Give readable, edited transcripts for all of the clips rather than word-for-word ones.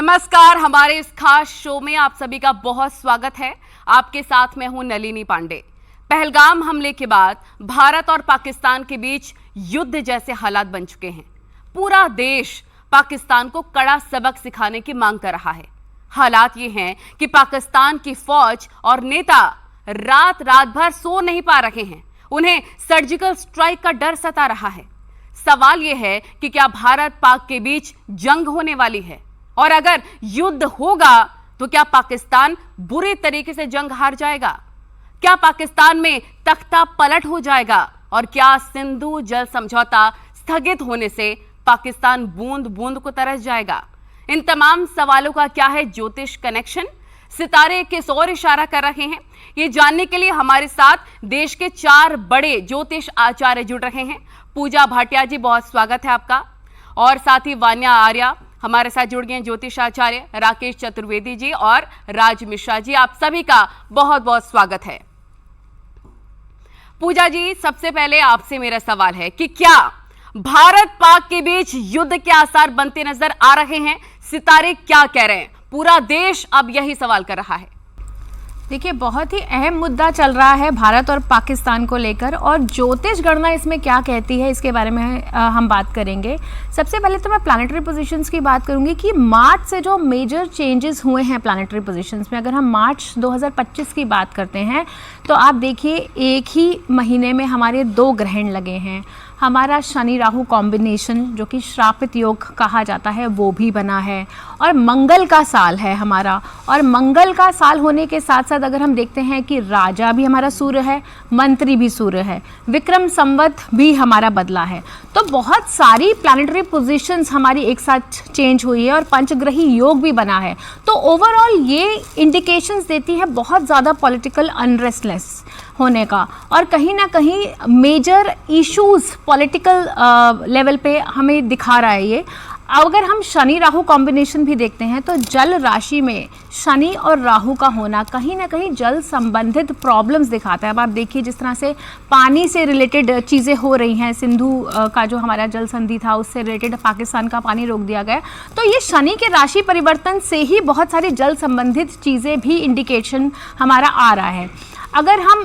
नमस्कार, हमारे इस खास शो में आप सभी का बहुत स्वागत है। आपके साथ मैं हूं नलिनी पांडे। पहलगाम हमले के बाद भारत और पाकिस्तान के बीच युद्ध जैसे हालात बन चुके हैं। पूरा देश पाकिस्तान को कड़ा सबक सिखाने की मांग कर रहा है। हालात ये हैं कि पाकिस्तान की फौज और नेता रात रात भर सो नहीं पा रहे हैं। उन्हें सर्जिकल स्ट्राइक का डर सता रहा है। सवाल यह है कि क्या भारत पाक के बीच जंग होने वाली है, और अगर युद्ध होगा तो क्या पाकिस्तान बुरे तरीके से जंग हार जाएगा? क्या पाकिस्तान में तख्ता पलट हो जाएगा? और क्या सिंधु जल समझौता स्थगित होने से पाकिस्तान बूंद बूंद को तरस जाएगा? इन तमाम सवालों का क्या है ज्योतिष कनेक्शन? सितारे किस ओर इशारा कर रहे हैं? ये जानने के लिए हमारे साथ देश के 4 बड़े ज्योतिष आचार्य जुड़ रहे हैं। पूजा भाटिया जी, बहुत स्वागत है आपका। और साथ ही वान्या आर्या हमारे साथ जुड़ गए हैं, ज्योतिष आचार्य राकेश चतुर्वेदी जी और राज मिश्रा जी। आप सभी का बहुत बहुत स्वागत है। पूजा जी, सबसे पहले आपसे मेरा सवाल है कि क्या भारत पाक के बीच युद्ध के आसार बनते नजर आ रहे हैं? सितारे क्या कह रहे हैं? पूरा देश अब यही सवाल कर रहा है। देखिए, बहुत ही अहम मुद्दा चल रहा है भारत और पाकिस्तान को लेकर, और ज्योतिष गणना इसमें क्या कहती है इसके बारे में हम बात करेंगे। सबसे पहले तो मैं प्लैनेटरी पोजीशंस की बात करूंगी कि मार्च से जो मेजर चेंजेस हुए हैं प्लैनेटरी पोजीशंस में। अगर हम मार्च 2025 की बात करते हैं तो आप देखिए, एक ही महीने में हमारे 2 ग्रहण लगे हैं। हमारा शनि राहु कॉम्बिनेशन, जो कि श्रापित योग कहा जाता है, वो भी बना है। और मंगल का साल है हमारा, और मंगल का साल होने के साथ साथ अगर हम देखते हैं कि राजा भी हमारा सूर्य है, मंत्री भी सूर्य है, विक्रम संवत भी हमारा बदला है। तो बहुत सारी प्लैनेटरी पोजीशंस हमारी एक साथ चेंज हुई है और पंचग्रही योग भी बना है। तो ओवरऑल ये इंडिकेशंस देती है बहुत ज़्यादा पॉलिटिकल अनरेस्टलेस होने का, और कहीं ना कहीं मेजर इश्यूज पॉलिटिकल लेवल पे हमें दिखा रहा है ये। अगर हम शनि राहु कॉम्बिनेशन भी देखते हैं तो जल राशि में शनि और राहु का होना कहीं ना कहीं जल संबंधित प्रॉब्लम्स दिखाता है। अब आप देखिए, जिस तरह से पानी से रिलेटेड चीज़ें हो रही हैं, सिंधु का जो हमारा जल संधि था उससे रिलेटेड पाकिस्तान का पानी रोक दिया गया। तो ये शनि के राशि परिवर्तन से ही बहुत सारी जल संबंधित चीज़ें भी इंडिकेशन हमारा आ रहा है। अगर हम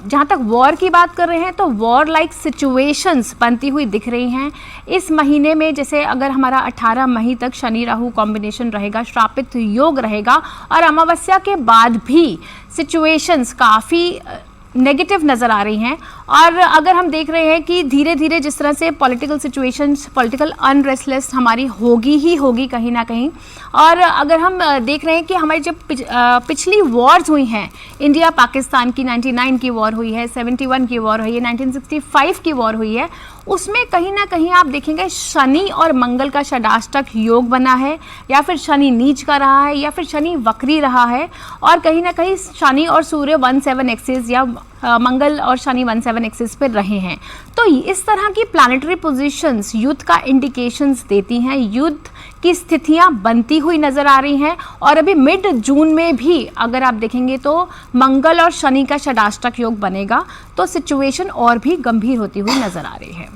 जहाँ तक वॉर की बात कर रहे हैं तो वॉर लाइक सिचुएशंस बनती हुई दिख रही हैं इस महीने में। जैसे अगर हमारा 18 मई तक शनि राहु कॉम्बिनेशन रहेगा, श्रापित योग रहेगा, और अमावस्या के बाद भी सिचुएशंस काफ़ी नेगेटिव नज़र आ रही हैं। और अगर हम देख रहे हैं कि धीरे धीरे जिस तरह से पॉलिटिकल सिचुएशंस, पॉलिटिकल अनरेस्टलेस हमारी होगी ही होगी कहीं ना कहीं। और अगर हम देख रहे हैं कि हमारी जब पिछली वॉर्स हुई हैं, इंडिया पाकिस्तान की 99 की वॉर हुई है, 71 की वॉर हुई है, 1965 की वॉर हुई है, उसमें कहीं ना कहीं आप देखेंगे शनि और मंगल का षडाष्टक योग बना है, या फिर शनि नीच का रहा है, या फिर शनि वक्री रहा है, और कहीं ना कहीं शनि और सूर्य 17 एक्सिस या मंगल और शनि 17 एक्सिस पर रहे हैं। तो इस तरह की प्लैनेटरी पोजीशंस युद्ध का इंडिकेशंस देती हैं। युद्ध की स्थितियां बनती हुई नज़र आ रही हैं, और अभी मिड जून में भी अगर आप देखेंगे तो मंगल और शनि का षडाष्टक योग बनेगा, तो सिचुएशन और भी गंभीर होती हुई नज़र आ रही है।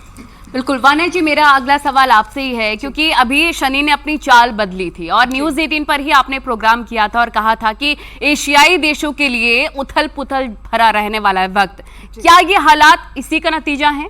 बिल्कुल वान्या जी, मेरा अगला सवाल आपसे ही है, क्योंकि अभी शनि ने अपनी चाल बदली थी और न्यूज़ 18 पर ही आपने प्रोग्राम किया था और कहा था कि एशियाई देशों के लिए उथल पुथल भरा रहने वाला है वक्त। क्या ये हालात इसी का नतीजा है?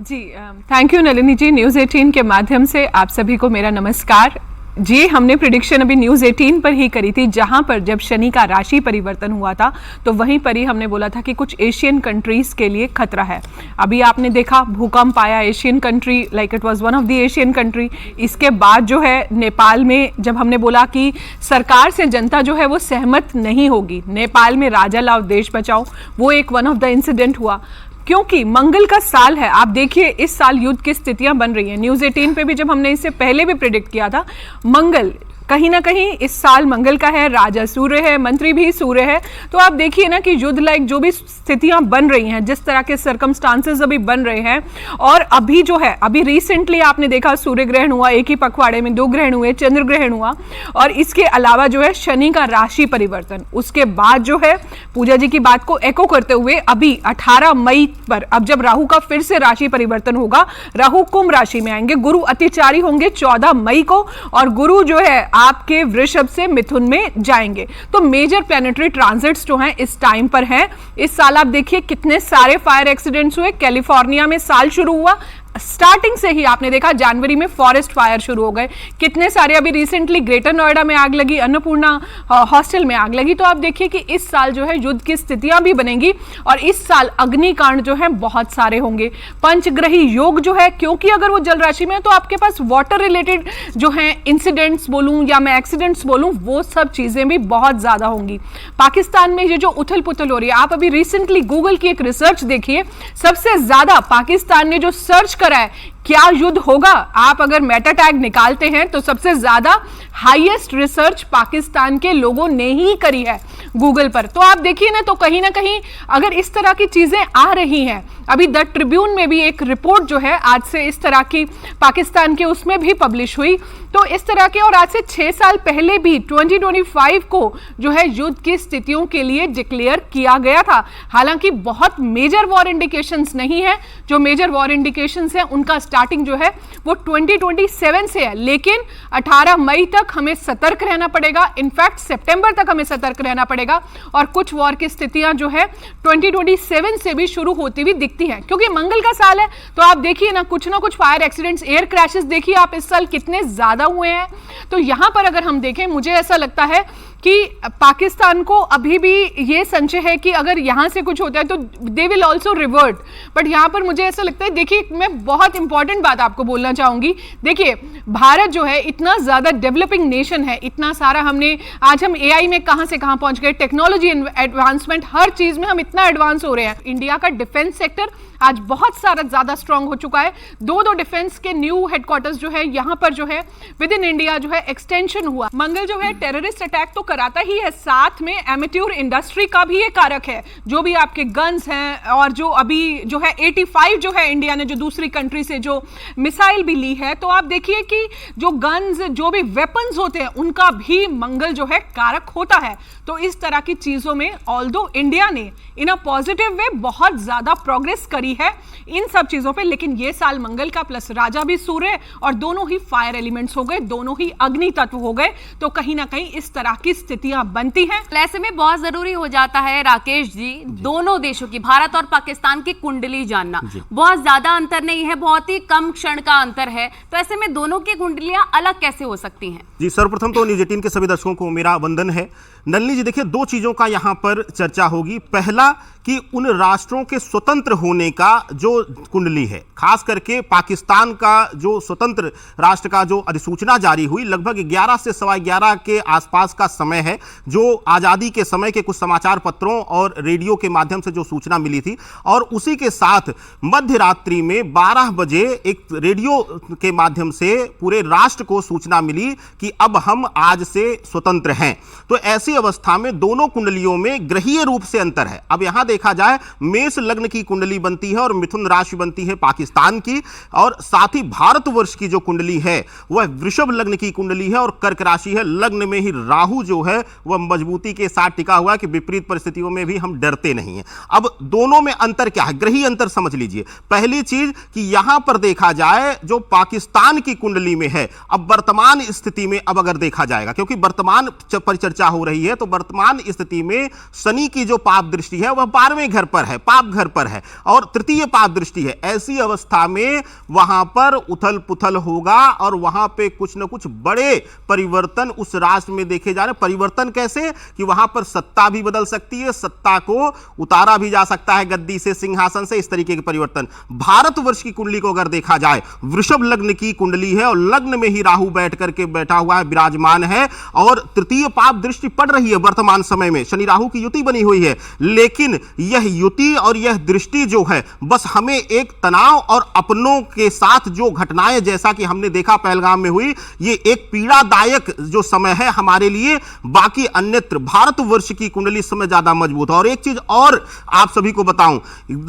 जी, thank you Nalini ji. News 18 के माध्यम से आप सभी को मेरा नमस्कार जी। हमने प्रिडिक्शन अभी न्यूज़ 18 पर ही करी थी, जहां पर जब शनि का राशि परिवर्तन हुआ था तो वहीं पर ही हमने बोला था कि कुछ एशियन कंट्रीज के लिए खतरा है। अभी आपने देखा भूकंप आया, Asian country like it was one of the Asian country. इसके बाद जो है नेपाल में जब हमने बोला कि सरकार से जनता जो है वो सहमत नहीं होगी, नेपाल में राजा लाओ देश बचाओ, वो एक वन ऑफ द इंसिडेंट हुआ। क्योंकि मंगल का साल है, आप देखिए इस साल युद्ध की स्थितियां बन रही हैं। न्यूज़ 18 पे भी जब हमने इससे पहले भी प्रेडिक्ट किया था, मंगल कहीं ना कहीं इस साल मंगल का है, राजा सूर्य है, मंत्री भी सूर्य है। तो आप देखिए ना कि युद्ध लाइक जो भी स्थितियां बन रही हैं, जिस तरह के सर्कमस्टांसेस अभी बन रहे हैं, और अभी जो है अभी रिसेंटली आपने देखा सूर्य ग्रहण हुआ, एक ही पखवाड़े में 2 ग्रहण हुए, चंद्र ग्रहण हुआ, और इसके अलावा जो है शनि का राशि परिवर्तन। उसके बाद जो है पूजा जी की बात को एको करते हुए अभी 18 मई पर अब जब राहु का फिर से राशि परिवर्तन होगा, राहु कुंभ राशि में आएंगे, गुरु अतिचारी होंगे 14 मई को, और गुरु जो है आपके वृषभ से मिथुन में जाएंगे। तो मेजर प्लैनेटरी ट्रांजिट्स जो हैं इस टाइम पर हैं। इस साल आप देखिए कितने सारे फायर एक्सीडेंट्स हुए। कैलिफोर्निया में साल शुरू हुआ, स्टार्टिंग से ही आपने देखा जनवरी में फॉरेस्ट फायर शुरू हो गए, कितने सारे अभी रिसेंटली ग्रेटर नोएडा में आग लगी, अन्नपूर्णा हॉस्टल में आग लगी। तो आप देखिए कि इस साल जो है युद्ध की स्थितियां भी बनेंगी और इस साल अग्निकांड जो है बहुत सारे होंगे। पंचग्रही योग जो है, क्योंकि अगर वो जल राशि में है तो आपके पास वाटर रिलेटेड जो है इंसिडेंट्स बोलूं या मैं एक्सीडेंट्स बोलूं, वो सब चीजें भी बहुत ज्यादा होंगी। पाकिस्तान में ये जो उथल पुथल हो रही है, आप अभी रिसेंटली गूगल की एक रिसर्च देखिए, सबसे ज्यादा पाकिस्तान ने जो सर्च करा है क्या युद्ध होगा, आप अगर मेटा टैग निकालते हैं तो सबसे ज्यादा हाईएस्ट रिसर्च पाकिस्तान के लोगों ने ही करी है गूगल पर। तो आप देखिए ना, तो कहीं ना कहीं अगर इस तरह की चीजें आ रही हैं, अभी द ट्रिब्यून में भी एक रिपोर्ट जो है आज से इस तरह की पाकिस्तान के उसमें भी पब्लिश हुई, तो इस तरह के, और आज से 6 साल पहले भी 2025 को जो है युद्ध की स्थितियों के लिए डिक्लेयर किया गया था। हालांकि बहुत मेजर वॉर इंडिकेशंस नहीं है, जो मेजर वॉर इंडिकेशंस हैं उनका स्टार्टिंग जो है वो 2027 से है, लेकिन 18 मई तक हमें सतर्क रहना पड़ेगा। इनफैक्ट सितंबर तक हमें सतर्क रहना पड़ेगा और कुछ वॉर की स्थितियां जो है 2027 से भी शुरू होती हुई दिखती हैं, क्योंकि मंगल का साल है। तो आप देखिए ना कुछ फायर एक्सीडेंट्स, एयर क्रैशेस देखिए आप इस साल कितने ज्यादा हुए हैं। तो यहां पर अगर हम देखें, मुझे ऐसा लगता है कि पाकिस्तान को अभी भी ये संशय है कि अगर यहां से कुछ होता है तो they will also revert. But यहां पर मुझे ऐसा लगता है, देखिए मैं बहुत इंपॉर्टेंट बात आपको बोलना चाहूंगी। देखिए भारत जो है इतना ज्यादा डेवलपिंग नेशन है, इतना सारा हमने, आज हम एआई में कहां से कहां पहुंच गए, टेक्नोलॉजी एडवांसमेंट, हर चीज में हम इतना एडवांस हो रहे हैं। इंडिया का डिफेंस सेक्टर आज बहुत सारा ज्यादा स्ट्रांग हो चुका है। दो डिफेंस के न्यू हेडक्वार्टर्स जो है यहां पर जो है विद इन इंडिया जो है एक्सटेंशन हुआ। मंगल जो है टेररिस्ट अटैक तो कराता ही है, साथ में एमेट्योर इंडस्ट्री का भी ये कारक है। जो भी आपके गन्स हैं और जो अभी जो है 85 जो है इंडिया ने जो दूसरी कंट्री से जो मिसाइल भी ली है, तो आप देखिए कि जो गन्स, जो भी वेपन्स होते हैं उनका भी मंगल जो है कारक होता है। तो इस तरह की चीजों में ऑल्दो इंडिया ने इन अ पॉजिटिव वे बहुत ज्यादा प्रोग्रेस करी है इन सब चीजों पे, लेकिन ये साल मंगल का प्लस राजा भी सूर्य और दोनों ही फायर एलिमेंट्स हो गए, दोनों ही अग्नि तत्व हो गए। तो कहीं ना कहीं इस तरह की स्थितियां बनती हैं। ऐसे में बहुत जरूरी हो जाता है राकेश जी, दोनों देशों की, भारत और पाकिस्तान की कुंडली जानना। बहुत ज्यादा अंतर नहीं है, बहुत ही कम क्षण का अंतर है, तो ऐसे में दोनों की कुंडलियां अलग कैसे हो सकती हैं? जी, सर्वप्रथम तो न्यूज 18 के सभी दर्शकों को मेरा वंदन है। नलिनी जी, देखिए दो चीजों का यहां पर चर्चा होगी। पहला कि उन राष्ट्रों के स्वतंत्र होने का जो कुंडली है, खास करके पाकिस्तान का जो स्वतंत्र राष्ट्र का जो अधिसूचना जारी हुई, लगभग 11 से 11:15 के आसपास का समय है, जो आज़ादी के समय के कुछ समाचार पत्रों और रेडियो के माध्यम से जो सूचना मिली थी, और उसी के साथ मध्य रात्रि में 12 बजे एक रेडियो के माध्यम से पूरे राष्ट्र को सूचना मिली कि अब हम आज से स्वतंत्र हैं। तो ऐसी अवस्था में दोनों कुंडलियों में ग्रहीय रूप से अंतर है। अब यहां देखा जाए, मेष लग्न की कुंडली बनती है और मिथुन राशि बनती है पाकिस्तान की, और साथ ही भारतवर्ष की जो कुंडली है वह वृषभ लग्न की कुंडली है और कर्क राशि है। लग्न में ही राहु जो है वह मजबूती के साथ टिका हुआ है कि विपरीत परिस्थितियों में भी हम डरते नहीं हैं। अब दोनों में अंतर क्या है, ग्रहीय अंतर समझ लीजिए। पहली चीज कि यहां पर देखा जाए जो पाकिस्तान की कुंडली में है, अब वर्तमान स्थिति में अब अगर देखा जाएगा, क्योंकि वर्तमान परिचर्चा हो रही है, तो वर्तमान स्थिति में शनि की जो पाप दृष्टि है वह 12वें घर पर है, पाप घर पर है, और तृतीय पाप दृष्टि है। ऐसी अवस्था में वहां पर उथल पुथल होगा और वहां पे कुछ न कुछ बड़े परिवर्तन उस राष्ट्र में देखे जा रहे हैं। परिवर्तन कैसे कि वहां पर सत्ता भी बदल सकती है, सत्ता को उतारा भी जा सकता है गद्दी से, सिंहासन से, इस तरीके के परिवर्तन। भारतवर्ष की कुंडली को अगर देखा जाए, वृषभ लग्न की कुंडली है और लग्न में ही राहु बैठ करके बैठा हुआ है, विराजमान है, और तृतीय पाप दृष्टि पड़ रही है वर्तमान समय में। शनि राहु की युति बनी हुई है, लेकिन यह युति और यह दृष्टि जो है बस हमें एक तनाव और अपनों के साथ जो घटनाएं जैसा कि हमने देखा पहलगाम में हुई, ये एक पीड़ादायक जो समय है हमारे लिए। बाकी अन्यत्र भारतवर्ष की कुंडली समय ज्यादा मजबूत है। और एक चीज और आप सभी को बताऊं,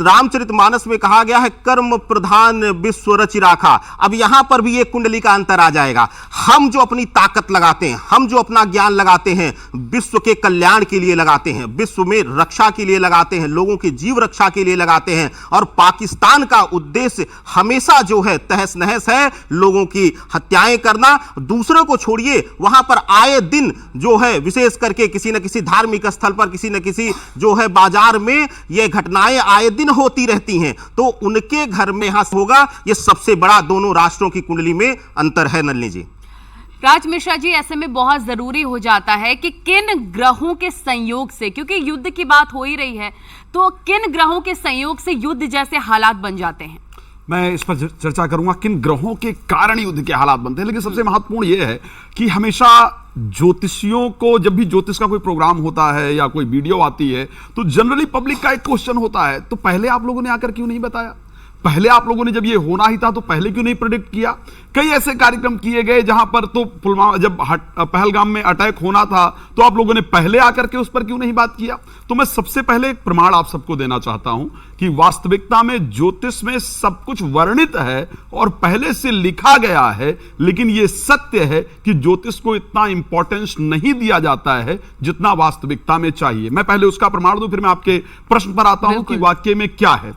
रामचरितमानस में कहा गया है कर्म प्रधान विश्व रचि राखा। अब यहां पर भी एक कुंडली का अंतर आ जाएगा। हम जो अपनी ताकत लगाते हैं, हम जो अपना ज्ञान लगाते हैं, विश्व के कल्याण के लिए लगाते हैं, विश्व में रक्षा के लिए लगाते लगाते हैं, लोगों के जीव रक्षा के लिए लगाते हैं। और पाकिस्तान का उद्देश्य हमेशा जो है तहस नहस है, लोगों की हत्याएं करना। दूसरों को छोड़िए, वहां पर आए दिन जो है विशेष करके किसी न किसी धार्मिक स्थल पर, किसी न किसी जो है बाजार में ये घटनाएं आए दिन होती रहती हैं। तो उनके घर में यहां होगा, ये सबसे बड़ा दोनों राष्ट्रों की कुंडली में अंतर है। नलिनी जी, राज मिश्रा जी, ऐसे में बहुत जरूरी हो जाता है कि किन ग्रहों के संयोग से, क्योंकि युद्ध की बात हो ही रही है, तो किन ग्रहों के संयोग से युद्ध जैसे हालात बन जाते हैं? मैं इस पर चर्चा करूंगा किन ग्रहों के कारण युद्ध के हालात बनते हैं। लेकिन सबसे महत्वपूर्ण यह है कि हमेशा ज्योतिषियों को, जब भी ज्योतिष का कोई प्रोग्राम होता है या कोई वीडियो आती है, तो जनरली पब्लिक का एक क्वेश्चन होता है, तो पहले आप लोगों ने आकर क्यों नहीं बताया? पहले आप लोगों ने जब ये होना ही था तो पहले क्यों नहीं प्रेडिक्ट किया? कई ऐसे कार्यक्रम किए गए जहां पर, तो पुलवामा जब पहलगाम में अटैक होना था तो आप लोगों ने पहले आकर के उस पर क्यों नहीं बात किया? तो मैं सबसे पहले एक प्रमाण आप सबको देना चाहता हूं कि वास्तविकता में ज्योतिष में सब कुछ वर्णित है और पहले से लिखा गया है, लेकिन यह सत्य है कि ज्योतिष को इतना इंपॉर्टेंस नहीं दिया जाता है जितना वास्तविकता में चाहिए। मैं पहले उसका प्रमाण दूं, फिर मैं आपके प्रश्न पर आता हूं कि वाक्य में क्या है।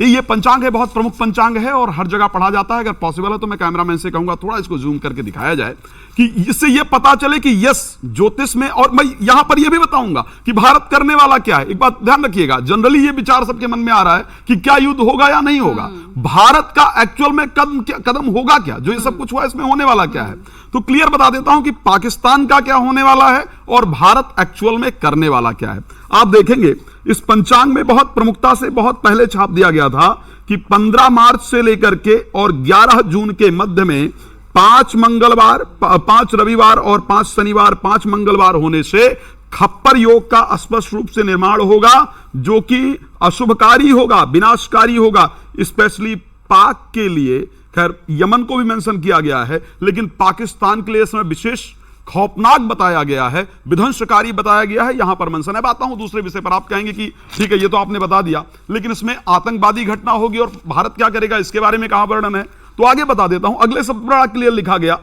ये पंचांग है, बहुत प्रमुख पंचांग है और हर जगह पढ़ा जाता है। अगर पॉसिबल है तो मैं कैमरामैन से कहूंगा थोड़ा इसको जूम करके दिखाया जाए कि इससे यह पता चले कि यस, ज्योतिष में, और मैं यहां पर यह भी बताऊंगा कि भारत करने वाला क्या है। एक बात ध्यान रखिएगा, जनरली यह विचार सबके मन में आ रहा है कि क्या युद्ध होगा या नहीं होगा। भारत का एक्चुअल में कदम होगा क्या, जो ये सब कुछ हुआ इसमें होने वाला क्या है। तो क्लियर बता देता हूं कि पाकिस्तान का क्या होने वाला है और भारत एक्चुअल में करने वाला क्या है। आप देखेंगे इस पंचांग में बहुत प्रमुखता से बहुत पहले छाप दिया गया था कि 15 मार्च से लेकर के और 11 जून के मध्य में 5 मंगलवार, 5 रविवार और 5 शनिवार, 5 मंगलवार होने से खप्पर योग का स्पष्ट रूप से निर्माण होगा, जो कि अशुभकारी होगा, विनाशकारी होगा, स्पेशली पाक के लिए। खैर यमन को भी मेंशन किया गया है, लेकिन पाकिस्तान के लिए इसमें विशेष खौफनाक बताया गया है, विध्वंसकारी बताया गया है, यहां पर मेंशन है। बात हूं दूसरे विषय पर, आप कहेंगे कि ठीक है ये तो आपने बता दिया, लेकिन इसमें आतंकवादी घटना होगी और भारत क्या करेगा इसके बारे में कहां वर्णन है, तो आगे बता देता हूं। अगले शब्द बड़ा क्लियर लिखा गया,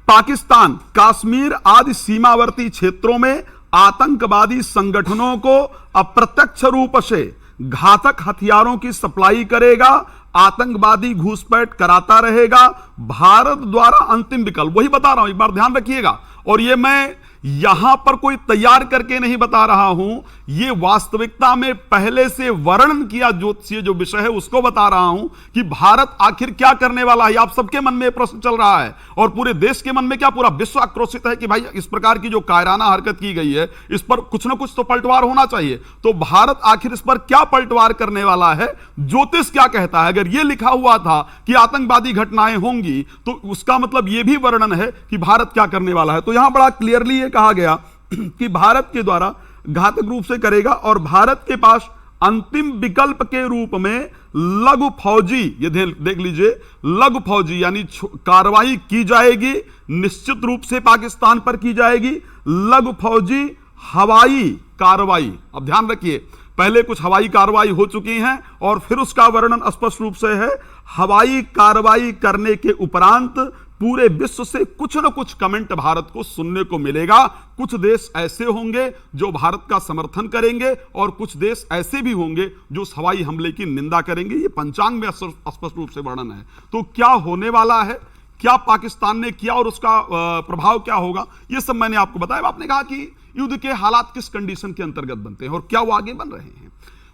पाकिस्तान कश्मीर आदि सीमावर्ती क्षेत्रों में आतंकवादी संगठनों को अप्रत्यक्ष रूप से घातक हथियारों की सप्लाई करेगा, आतंकवादी घुसपैठ कराता रहेगा। भारत द्वारा अंतिम विकल्प, वही बता रहा हूं, एक बार ध्यान रखिएगा। और ये मैं यहां पर कोई तैयार करके नहीं बता रहा हूं, ये वास्तविकता में पहले से वर्णन किया ज्योतिषीय जो विषय है उसको बता रहा हूं कि भारत आखिर क्या करने वाला है। आप सबके मन में प्रश्न चल रहा है और पूरे देश के मन में, क्या पूरा विश्व आक्रोशित है कि भाई इस प्रकार की जो कायराना हरकत की गई है इस पर कुछ ना कुछ तो पलटवार होना चाहिए। तो भारत आखिर इस पर क्या पलटवार करने वाला है, ज्योतिष क्या कहता है। अगर यह लिखा हुआ था कि आतंकवादी घटनाएं होंगी तो उसका मतलब यह भी वर्णन है कि भारत क्या करने वाला है। तो यहां बड़ा क्लियरली यह कहा गया कि भारत के द्वारा घातक रूप से करेगा और भारत के पास अंतिम विकल्प के रूप में लघु फौजी, ये देख लीजिए, लघु फौजी यानी कार्रवाई की जाएगी, निश्चित रूप से पाकिस्तान पर की जाएगी। लघु फौजी हवाई कार्रवाई, अब ध्यान रखिए, पहले कुछ हवाई कार्रवाई हो चुकी हैं और फिर उसका वर्णन स्पष्ट रूप से है। हवाई कार्रवाई करने के उपरांत पूरे विश्व से कुछ न कुछ कमेंट भारत को सुनने को मिलेगा। कुछ देश ऐसे होंगे जो भारत का समर्थन करेंगे और कुछ देश ऐसे भी होंगे जो उस हवाई हमले की निंदा करेंगे। ये पंचांग में स्पष्ट रूप से वर्णन है। तो क्या होने वाला है, क्या पाकिस्तान ने किया और उसका प्रभाव क्या होगा, ये सब मैंने आपको बताया। आपने कहा कि युद्ध के हालात किस कंडीशन के अंतर्गत बनते हैं और क्या वो आगे बन रहे हैं।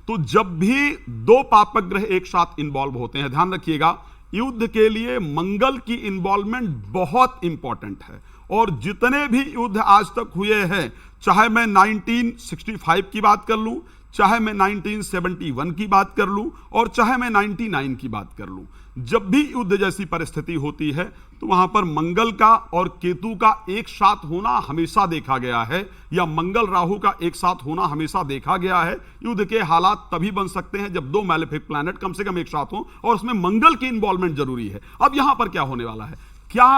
तो जब भी दो पापक ग्रह एक साथ इन्वॉल्व होते हैं, ध्यान रखिएगा, युद्ध के लिए मंगल की इन्वॉल्वमेंट बहुत इंपॉर्टेंट है। और जितने भी युद्ध आज तक हुए हैं, चाहे मैं 1965 की बात कर लूं, चाहे मैं 1971 की बात कर लूं और चाहे मैं 99 की बात कर लूं, जब भी युद्ध जैसी परिस्थिति होती है तो वहां पर मंगल का और केतु का एक साथ होना हमेशा देखा गया है, या मंगल राहु का एक साथ होना हमेशा देखा गया है। युद्ध के हालात तभी बन सकते हैं जब दो मैलेफिक प्लैनेट कम से कम एक साथ हों और उसमें मंगल की इन्वॉल्वमेंट जरूरी है। अब यहां पर क्या होने वाला है, क्या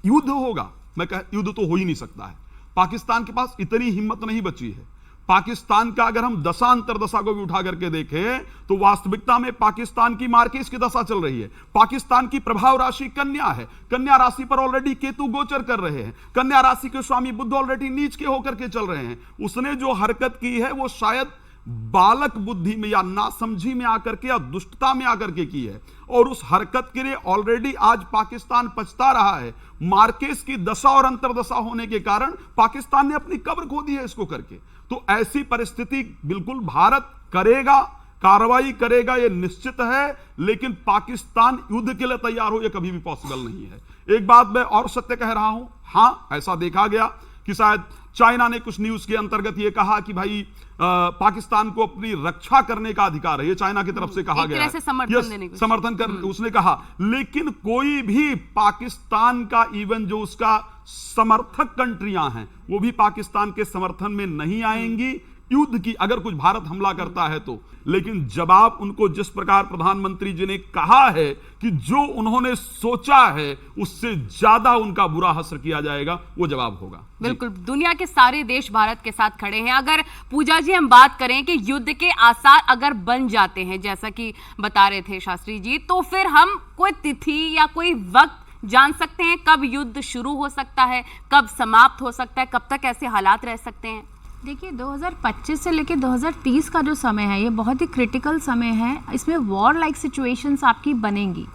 युद्ध होगा? मैं युद्ध तो हो ही नहीं सकता है। पाकिस्तान के पास इतनी हिम्मत नहीं बची है। पाकिस्तान का अगर हम दशा अंतरदशा को भी उठा करके देखें तो वास्तविकता में पाकिस्तान की मार्केस की दशा चल रही है। पाकिस्तान की प्रभाव राशि कन्या है, कन्या राशि पर ऑलरेडी केतु गोचर कर रहे हैं, कन्या राशि के स्वामी बुध ऑलरेडी नीच के होकर के चल रहे हैं। उसने जो हरकत की है वो शायद बालक बुद्धि में या नासमझी में आकर के या दुष्टता में आकर के की है, और उस हरकत के लिए ऑलरेडी आज पाकिस्तान पछता रहा है। मार्केस की दशा और अंतरदशा होने के कारण पाकिस्तान ने अपनी कब्र खो दी है इसको करके। तो ऐसी परिस्थिति बिल्कुल भारत करेगा, कार्रवाई करेगा, यह निश्चित है, लेकिन पाकिस्तान युद्ध के लिए तैयार हो यह कभी भी पॉसिबल नहीं है। एक बात मैं और सत्य कह रहा हूं, हां ऐसा देखा गया कि शायद चाइना ने कुछ न्यूज के अंतर्गत यह कहा कि भाई पाकिस्तान को अपनी रक्षा करने का अधिकार है, ये चाइना की तरफ से कहा गया है, समर्थन कर उसने कहा। लेकिन कोई भी पाकिस्तान का, इवन जो उसका समर्थक कंट्रियां हैं, वो भी पाकिस्तान के समर्थन में नहीं आएंगी युद्ध की, अगर कुछ भारत हमला करता है तो। लेकिन जवाब उनको जिस प्रकार प्रधानमंत्री जी ने कहा है कि जो उन्होंने सोचा है उससे ज्यादा उनका बुरा असर किया जाएगा, वो जवाब होगा। बिल्कुल, दुनिया के सारे देश भारत के साथ खड़े हैं। अगर पूजा जी हम बात करें कि युद्ध के आसार अगर बन जाते हैं, जैसा कि बता रहे थे शास्त्री जी, तो फिर हम कोई तिथि या कोई वक्त जान सकते हैं कब युद्ध शुरू हो सकता है, कब समाप्त हो सकता है, कब तक ऐसे हालात रह सकते हैं? देखिए 2025 से लेकर 2030 का जो समय है ये बहुत ही क्रिटिकल समय है। इसमें वॉर लाइक सिचुएशंस आपकी बनेंगी।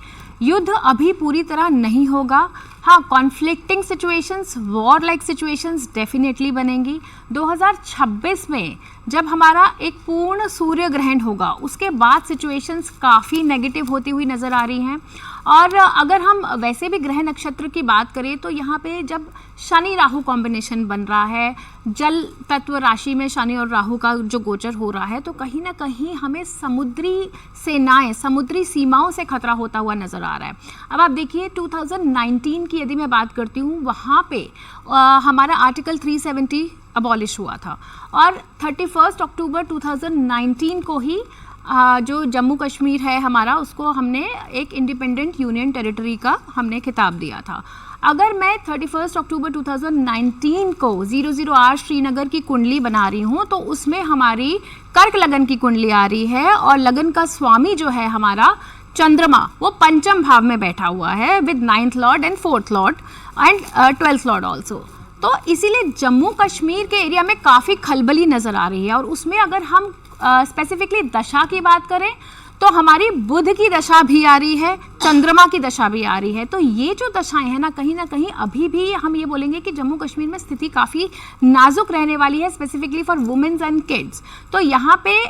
युद्ध अभी पूरी तरह नहीं होगा, हाँ conflicting situations, war like situations definitely बनेंगी। 2026 में जब हमारा एक पूर्ण सूर्य ग्रहण होगा उसके बाद सिचुएशंस काफ़ी नेगेटिव होती हुई नज़र आ रही हैं। और अगर हम वैसे भी ग्रह नक्षत्र की बात करें तो यहाँ पे जब शनि राहु कॉम्बिनेशन बन रहा है, जल तत्व राशि में शनि और राहु का जो गोचर हो रहा है, तो कहीं ना कहीं हमें समुद्री सेनाएं, समुद्री सीमाओं से खतरा होता हुआ नज़र आ रहा है। अब आप देखिए 2019 की यदि मैं बात करती हूँ, वहाँ पे हमारा आर्टिकल 370 अबॉलिश हुआ था और 31 अक्टूबर 2019 को ही जो जम्मू कश्मीर है हमारा, उसको हमने एक इंडिपेंडेंट यूनियन टेरिटरी का हमने खिताब दिया था। अगर मैं 31 अक्टूबर 2019 को 00 श्रीनगर की कुंडली बना रही हूँ तो उसमें हमारी कर्क लगन की कुंडली आ रही है और लगन का स्वामी जो है हमारा चंद्रमा, वो पंचम भाव में बैठा हुआ है with 9th Lord and 4th Lord and 12th Lord also. तो इसीलिए जम्मू कश्मीर के एरिया में काफ़ी खलबली नज़र आ रही है। और उसमें अगर हम स्पेसिफिकली दशा की बात करें तो हमारी बुध की दशा भी आ रही है, चंद्रमा की दशा भी आ रही है। तो ये जो दशाएं हैं ना, कहीं ना कहीं अभी भी हम ये बोलेंगे कि जम्मू कश्मीर में स्थिति काफ़ी नाजुक रहने वाली है, specifically for womens and kids. तो यहाँ पे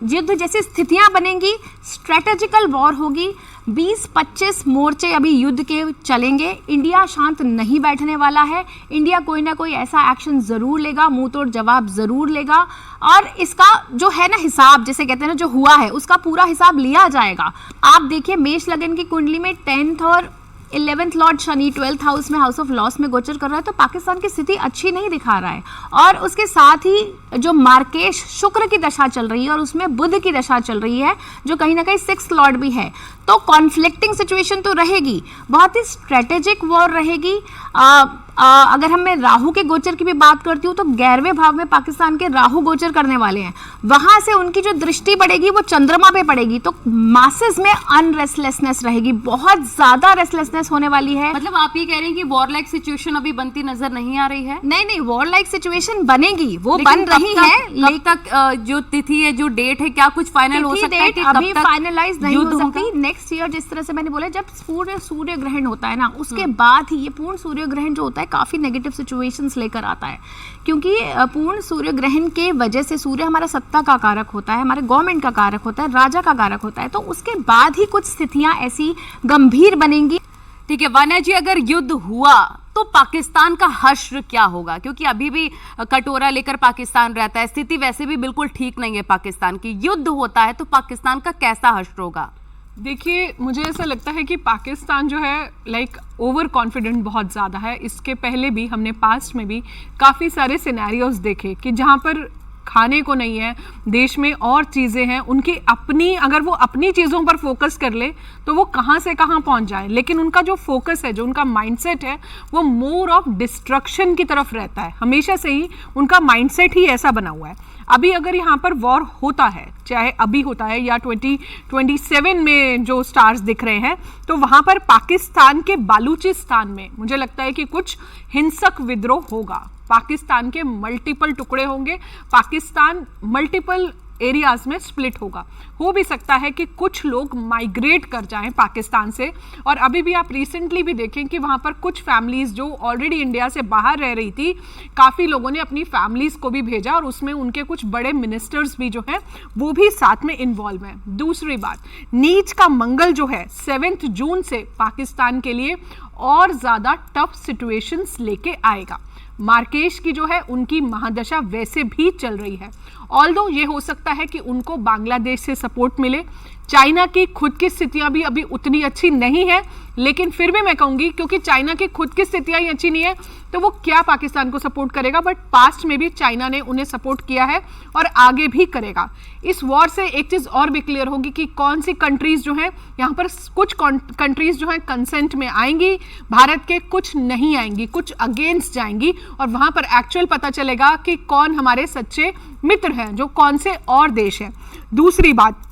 युद्ध जैसी स्थितियां बनेंगी, स्ट्रेटेजिकल वॉर होगी, 20-25 मोर्चे अभी युद्ध के चलेंगे। इंडिया शांत नहीं बैठने वाला है, इंडिया कोई ना कोई ऐसा एक्शन ज़रूर लेगा, मुंह तोड़ जवाब ज़रूर लेगा और इसका जो है ना हिसाब, जैसे कहते हैं ना, जो हुआ है उसका पूरा हिसाब लिया जाएगा। आप देखिए मेष लगन की कुंडली में 10th और 11th Lord Shani 12th house में, हाउस ऑफ लॉस में गोचर कर रहा है, तो पाकिस्तान की स्थिति अच्छी नहीं दिखा रहा है। और उसके साथ ही जो मार्केश शुक्र की दशा चल रही है और उसमें बुध की दशा चल रही है जो कहीं ना कहीं 6th लॉर्ड भी है। तो कॉन्फ्लिक्टिंग सिचुएशन तो रहेगी, बहुत ही स्ट्रेटेजिक वॉर रहेगी। अगर हम मैं राहु के गोचर की भी बात करती हूँ तो 11वें भाव में पाकिस्तान के राहु गोचर करने वाले हैं, वहां से उनकी जो दृष्टि पड़ेगी वो चंद्रमा पे पड़ेगी। तो मासेस में अनरेस्टलेसनेस रहेगी, बहुत ज्यादा रेस्टलेसनेस होने वाली है। मतलब आप ये कह रहे हैं कि वॉर लाइक सिचुएशन अभी बनती नजर नहीं आ रही है? नहीं, वॉर लाइक सिचुएशन बनेगी, वो बन रही है। लेकिन तक जो तिथि है, जो डेट है, क्या कुछ फाइनल हो सकता है? अभी फाइनलाइज नहीं हो सकती। नेक्स्ट ईयर, जिस तरह से मैंने बोला, जब पूर्ण सूर्य ग्रहण होता है ना, उसके बाद ही, ये पूर्ण सूर्य ग्रहण जो होता है काफी नेगेटिव सिचुएशंस लेकर आता है, क्योंकि पूर्ण सूर्य ग्रहण के वजह से सूर्य हमारा सत्ता का कारक होता है, हमारे गवर्नमेंट का कारक होता है, राजा का कारक होता है। तो उसके बाद ही कुछ स्थितियां ऐसी गंभीर बनेंगी। ठीक है वान्या जी, अगर युद्ध हुआ तो पाकिस्तान का हश्र क्या होगा? क्योंकि अभी भी कटोरा लेकर पाकिस्तान रहता है, स्थिति वैसे भी बिल्कुल ठीक नहीं है पाकिस्तान की। युद्ध होता है तो पाकिस्तान का कैसा हश्र होगा? देखिए, मुझे ऐसा लगता है कि पाकिस्तान जो है लाइक ओवर कॉन्फिडेंट बहुत ज़्यादा है। इसके पहले भी हमने पास्ट में भी काफ़ी सारे सिनेरियोज देखे कि जहाँ पर खाने को नहीं है, देश में और चीज़ें हैं, उनकी अपनी, अगर वो अपनी चीज़ों पर फोकस कर ले तो वो कहाँ से कहाँ पहुँच जाए। लेकिन उनका जो फोकस है, जो उनका माइंडसेट है, वो मोर ऑफ डिस्ट्रक्शन की तरफ रहता है। हमेशा से ही उनका माइंडसेट ही ऐसा बना हुआ है। अभी अगर यहाँ पर वॉर होता है, चाहे अभी होता है या 2027 में जो स्टार्स दिख रहे हैं, तो वहाँ पर पाकिस्तान के बालूचिस्तान में मुझे लगता है कि कुछ हिंसक विद्रोह होगा। पाकिस्तान के मल्टीपल टुकड़े होंगे, पाकिस्तान मल्टीपल एरियाज में स्प्लिट होगा। हो भी सकता है कि कुछ लोग माइग्रेट कर जाएं पाकिस्तान से, और अभी भी आप रिसेंटली भी देखें कि वहाँ पर कुछ फैमिलीज जो ऑलरेडी इंडिया से बाहर रह रही थी, काफ़ी लोगों ने अपनी फैमिलीज को भी भेजा और उसमें उनके कुछ बड़े मिनिस्टर्स भी जो हैं वो भी साथ में इन्वॉल्व हैं। दूसरी बात, नीच का मंगल जो है 7 जून से पाकिस्तान के लिए और ज़्यादा टफ सिचुएशंस लेके आएगा। मार्केश की जो है उनकी महादशा वैसे भी चल रही है, ऑल्दो ये हो सकता है कि उनको बांग्लादेश से सपोर्ट मिले। चाइना की खुद की स्थितियां भी अभी उतनी अच्छी नहीं है, लेकिन फिर भी मैं कहूंगी क्योंकि चाइना की खुद की स्थितियां ही अच्छी नहीं है तो वो क्या पाकिस्तान को सपोर्ट करेगा, बट पास्ट में भी चाइना ने उन्हें सपोर्ट किया है और आगे भी करेगा। इस वॉर से एक चीज़ और भी क्लियर होगी कि कौन सी कंट्रीज जो हैं, यहाँ पर कुछ कंट्रीज जो हैं कंसेंट में आएंगी भारत के, कुछ नहीं आएंगी, कुछ अगेंस्ट जाएंगी, और वहाँ पर एक्चुअल पता चलेगा कि कौन हमारे सच्चे मित्र हैं, जो कौन से और देश हैं। दूसरी बात,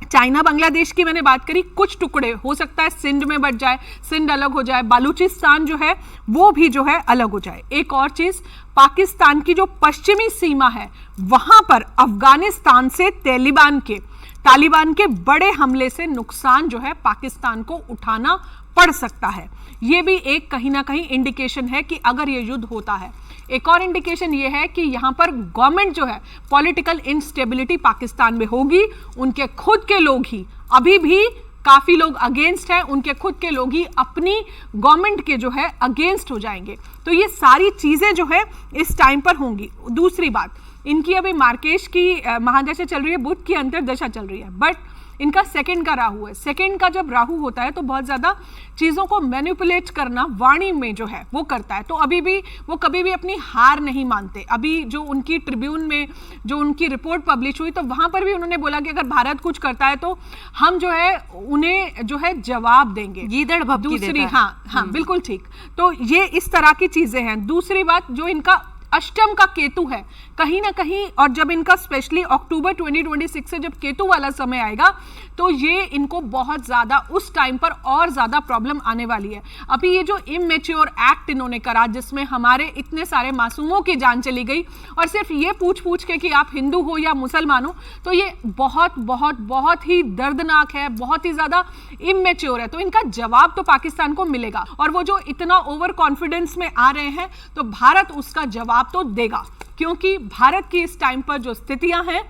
चाइना बांग्लादेश की मैंने बात करी, कुछ टुकड़े हो सकता है सिंध में बच जाए, सिंध अलग हो जाए, बालूचिस्तान जो है वो भी जो है अलग हो जाए। एक और चीज, पाकिस्तान की जो पश्चिमी सीमा है वहां पर अफगानिस्तान से तालिबान के बड़े हमले से नुकसान जो है पाकिस्तान को उठाना पड़ सकता है। ये भी एक कहीं ना कहीं इंडिकेशन है कि अगर ये युद्ध होता है। एक और इंडिकेशन ये है कि यहाँ पर गवर्नमेंट जो है, पॉलिटिकल इंस्टेबिलिटी पाकिस्तान में होगी, उनके खुद के लोग ही, अभी भी काफ़ी लोग अगेंस्ट हैं, उनके खुद के लोग ही अपनी गवर्नमेंट के जो है अगेंस्ट हो जाएंगे। तो ये सारी चीज़ें जो है इस टाइम पर होंगी। दूसरी बात, इनकी अभी मार्केश की महादशा चल रही है, बुध की अंतर्दशा चल रही है, बट इनका सेकंड का राहु है। सेकंड का जब राहु होता है तो बहुत ज़्यादा चीज़ों को मैनिपुलेट करना वाणी में जो है वो करता है। तो अभी भी वो कभी भी अपनी हार नहीं मानते। अभी जो उनकी ट्रिब्यून में जो उनकी रिपोर्ट पब्लिश हुई तो वहाँ पर भी उन्होंने बोला कि अगर भारत कुछ करता है तो हम जो है उन्हें जो है जवाब देंगे। गीदड़ भभकी दूसरी, देता है। हाँ बिल्कुल ठीक। तो ये इस तरह की चीज़ें हैं। दूसरी बात, जो इनका अष्टम का केतु है कहीं ना कहीं, और जब इनका स्पेशली अक्टूबर 2026 से जब केतु वाला समय आएगा तो ये इनको बहुत ज़्यादा उस टाइम पर और ज़्यादा प्रॉब्लम आने वाली है। अभी ये जो इमेच्योर एक्ट इन्होंने करा जिसमें हमारे इतने सारे मासूमों की जान चली गई, और सिर्फ ये पूछ के कि आप हिंदू हो या मुसलमान हो, तो ये बहुत बहुत बहुत ही दर्दनाक है, बहुत ही ज़्यादा इमेच्योर है। तो इनका जवाब तो पाकिस्तान को मिलेगा, और वो जो इतना ओवर कॉन्फिडेंस में आ रहे हैं तो भारत उसका जवाब तो देगा, क्योंकि भारत की इस टाइम पर जो स्थितियां हैं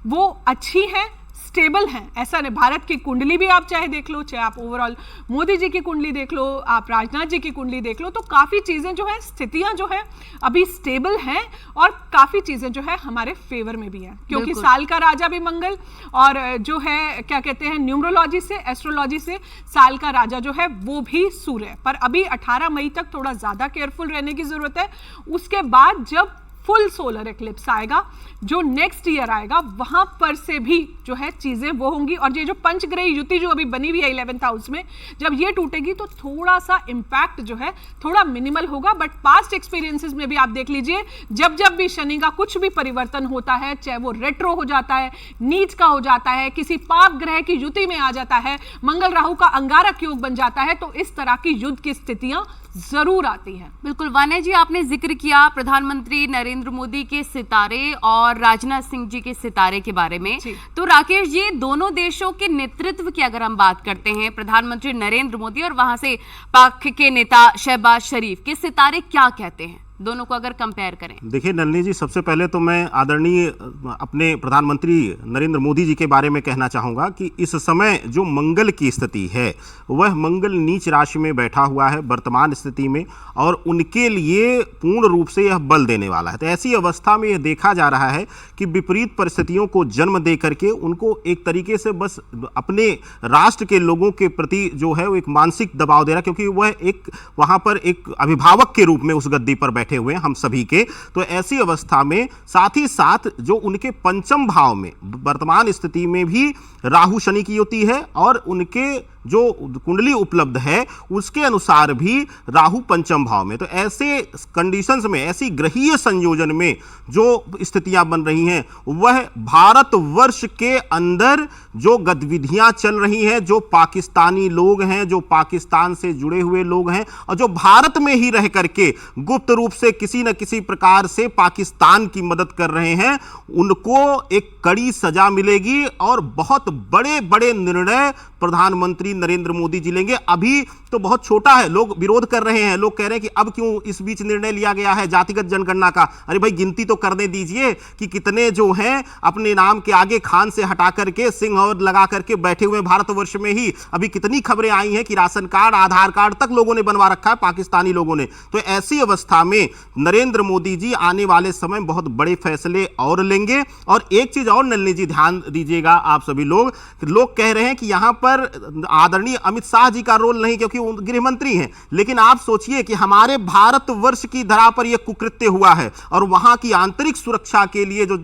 वो अच्छी हैं, स्टेबल हैं। ऐसा नहीं, भारत की कुंडली भी आप चाहे देख लो, चाहे आप ओवरऑल मोदी जी की कुंडली देख लो, आप राजनाथ जी की कुंडली देख लो, तो काफ़ी चीज़ें जो है, स्थितियां जो है अभी स्टेबल हैं, और काफ़ी चीज़ें जो है हमारे फेवर में भी हैं, क्योंकि साल का राजा भी मंगल, और जो है क्या कहते हैं न्यूमरोलॉजी से, एस्ट्रोलॉजी से साल का राजा जो है वो भी सूर्य। पर अभी 18 मई तक थोड़ा ज़्यादा केयरफुल रहने की ज़रूरत है। उसके बाद जब फुल सोलर एक्लिप्स आएगा जो नेक्स्ट ईयर आएगा, वहां पर से भी जो है चीजें वो होंगी। और ये जो पंचग्रह युति जो अभी बनी हुई है 11th हाउस में, जब ये टूटेगी तो थोड़ा सा इम्पैक्ट जो है थोड़ा मिनिमल होगा। बट पास्ट एक्सपीरियंसेस में भी आप देख लीजिए, जब जब भी शनि का कुछ भी परिवर्तन होता है, चाहे वो रेट्रो हो जाता है, नीच का हो जाता है, किसी पाप ग्रह की युति में आ जाता है, मंगल राहु का अंगारक योग बन जाता है, तो इस तरह की युद्ध की स्थितियां जरूर आती हैं। बिल्कुल वाने जी, आपने जिक्र किया प्रधानमंत्री नरेंद्र मोदी के सितारे और राजनाथ सिंह जी के सितारे के बारे में। तो राकेश जी, दोनों देशों के नेतृत्व की अगर हम बात करते हैं, प्रधानमंत्री नरेंद्र मोदी और वहां से पाक के नेता शहबाज शरीफ के सितारे क्या कहते हैं, दोनों को अगर कंपेयर करें? देखिए नलिनी जी, सबसे पहले तो मैं आदरणीय अपने प्रधानमंत्री नरेंद्र मोदी जी के बारे में कहना चाहूँगा कि इस समय जो मंगल की स्थिति है वह मंगल नीच राशि में बैठा हुआ है वर्तमान स्थिति में, और उनके लिए पूर्ण रूप से यह बल देने वाला है। तो ऐसी अवस्था में यह देखा जा रहा है कि विपरीत परिस्थितियों को जन्म दे करके उनको एक तरीके से बस अपने राष्ट्र के लोगों के प्रति जो है वो एक मानसिक दबाव दे रहा है, क्योंकि वह एक वहाँ पर एक अभिभावक के रूप में उस गद्दी पर बैठे हुए हैं हम सभी के। तो ऐसी अवस्था में साथ ही साथ जो उनके पंचम भाव में वर्तमान स्थिति में भी राहु शनि की युति है, और उनके जो कुंडली उपलब्ध है उसके अनुसार भी राहु पंचम भाव में। तो ऐसे कंडीशंस में, ऐसी ग्रहीय संयोजन में जो स्थितियां बन रही हैं, वह भारतवर्ष के अंदर जो गतिविधियां चल रही हैं, जो पाकिस्तानी लोग हैं, जो पाकिस्तान से जुड़े हुए लोग हैं और जो भारत में ही रह करके गुप्त रूप से किसी न किसी प्रकार से पाकिस्तान की मदद कर रहे हैं, उनको एक कड़ी सजा मिलेगी और बहुत बड़े बड़े निर्णय प्रधानमंत्री नरेंद्र मोदी जी लेंगे। अभी तो बहुत छोटा है, लोग विरोध कर रहे हैं, लोग कह रहे हैं कि अब क्यों इस बीच निर्णय लिया गया है जातिगत जनगणना का। अरे भाई, गिनती तो करने दीजिए कि कितने जो हैं अपने नाम के आगे खान से हटा करके सिंह और लगा करके बैठे हुए भारतवर्ष में ही। अभी कितनी खबरें आई हैं कि राशन कार्ड, आधार कार्ड तक लोगों ने बनवा रखा है, पाकिस्तानी लोगों ने। तो ऐसी अवस्था में नरेंद्र मोदी जी आने वाले समय बहुत बड़े फैसले और लेंगे। और एक चीज और नलिनी जी ध्यान दीजिएगा आप सभी लोग कह रहे हैं कि यहां पर आदरणीय अमित शाह जी का रोल नहीं, क्योंकि वो गृह मंत्री हैं, लेकिन आप सोचिए कि हमारे भारतवर्ष की धरा पर यह कुकृत्य हुआ है और वहां की आंतरिक सुरक्षा के लिए जो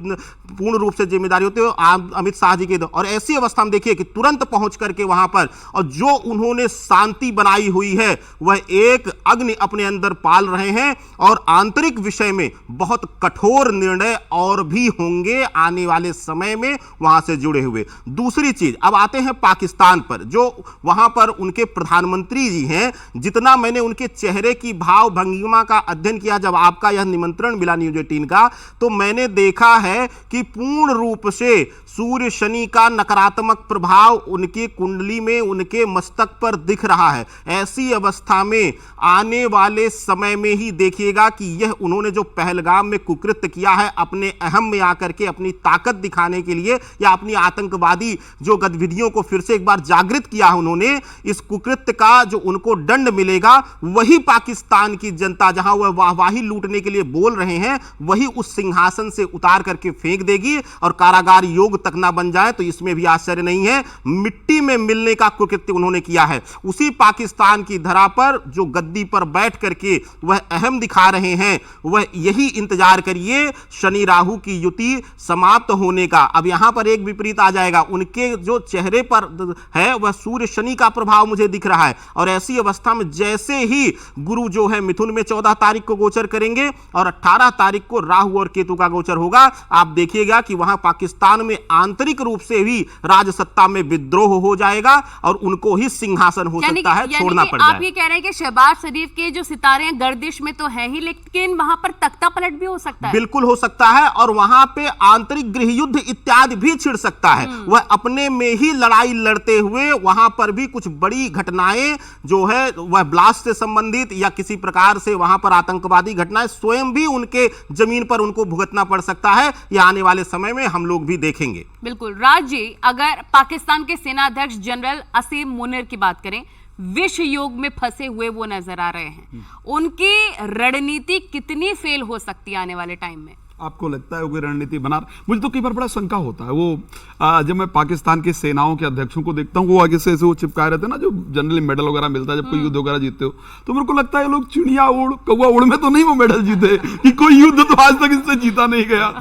पूर्ण रूप से जिम्मेदारी होती है अमित शाह जी के। और ऐसी अवस्था में देखिए कि तुरंत पहुंच करके वहां पर और जो उन्होंने शांति बनाई हुई है वह एक अग्नि अपने अंदर पाल रहे हैं और आंतरिक विषय में बहुत कठोर निर्णय और भी होंगे आने वाले समय में वहां से जुड़े हुए। दूसरी चीज, अब आते हैं पाकिस्तान पर, जो वहां पर उनके प्रधानमंत्री जी हैं। जितना मैंने उनके चेहरे की भाव भंगिमा का अध्ययन किया जब आपका यह निमंत्रण मिला न्यूज 18 का, तो मैंने देखा है कि पूर्ण रूप से सूर्य शनि का नकारात्मक प्रभाव उनकी कुंडली में, उनके मस्तक पर दिख रहा है। ऐसी अवस्था में आने वाले समय में ही देखिएगा कि यह उन्होंने जो पहलगाम में कुकृत्य किया है, अपने अहम में आकर के अपनी ताकत दिखाने के लिए या अपनी आतंकवादी जो गतिविधियों को फिर से एक बार जागृत किया है उन्होंने, इस कुकृत्य का जो उनको दंड मिलेगा वही पाकिस्तान की जनता, जहां वह वाहवाही लूटने के लिए बोल रहे हैं, वही उस सिंहासन से उतार करके फेंक देगी और कारागार योग तक ना बन जाए तो इसमें भी आश्चर्य नहीं है। मिट्टी में मिलने का कुकृत्य उन्होंने किया है। उसी पाकिस्तान की धरा पर जो गद्दी पर बैठ करके वह अहम दिखा रहे हैं, वह यही इंतजार करिए शनि राहु की युति समाप्त होने का। अब यहां पर एक विपरीत आ जाएगा, उनके जो चेहरे पर है वह सूर्य शनि का प्रभाव मुझे दिख रहा है और ऐसी अवस्था में जैसे ही गुरु जो है मिथुन में 14 तारीख को गोचर करेंगे और 18 तारीख को राहु और केतु का गोचर होगा, आप देखिएगा कि वहां पाकिस्तान में आंतरिक रूप से भी राजसत्ता में विद्रोह हो जाएगा और उनको ही सिंहासन हो सकता है छोड़ना पड़ जाए। आप ये कह रहे हैं कि शहबाज शरीफ के जो सितारे हैं गर्दिश में तो है ही, लेकिन वहां पर तख्ता पलट भी हो सकता है। बिल्कुल हो सकता है और वहां पे आंतरिक गृह युद्ध इत्यादि भी छिड़ सकता है। वह अपने में ही लड़ाई लड़ते हुए वहां पर भी कुछ बड़ी घटनाएं जो है वह ब्लास्ट से संबंधित या किसी प्रकार से वहां पर आतंकवादी घटनाएं स्वयं भी उनके जमीन पर उनको भुगतना पड़ सकता है। यह आने वाले समय में हम लोग भी देखेंगे। बिल्कुल। राज जी, अगर पाकिस्तान के सेना अध्यक्ष जनरल असीम मुनीर की बात करें, विश्व योग में फंसे हुए वो नजर आ रहे हैं, उनकी रणनीति कितनी फेल हो सकती है आने वाले टाइम में? आपको लगता है वो कोई रणनीति बना? मुझे तो कई बार बड़ा शंका होता है, वो जब मैं पाकिस्तान के सेनाओं के अध्यक्षों को देखता हूँ, वो आगे से ऐसे वो चिपकाए रहते हैं ना, जो जनरली मेडल वगैरह मिलता है जब कोई युद्ध वगैरह जीतते हो, तो मेरे को लगता है ये लोग चिड़िया उड़ कौवा उड़ में तो नहीं वो मेडल जीते कि कोई युद्ध तो आज तक इनसे जीता नहीं गया।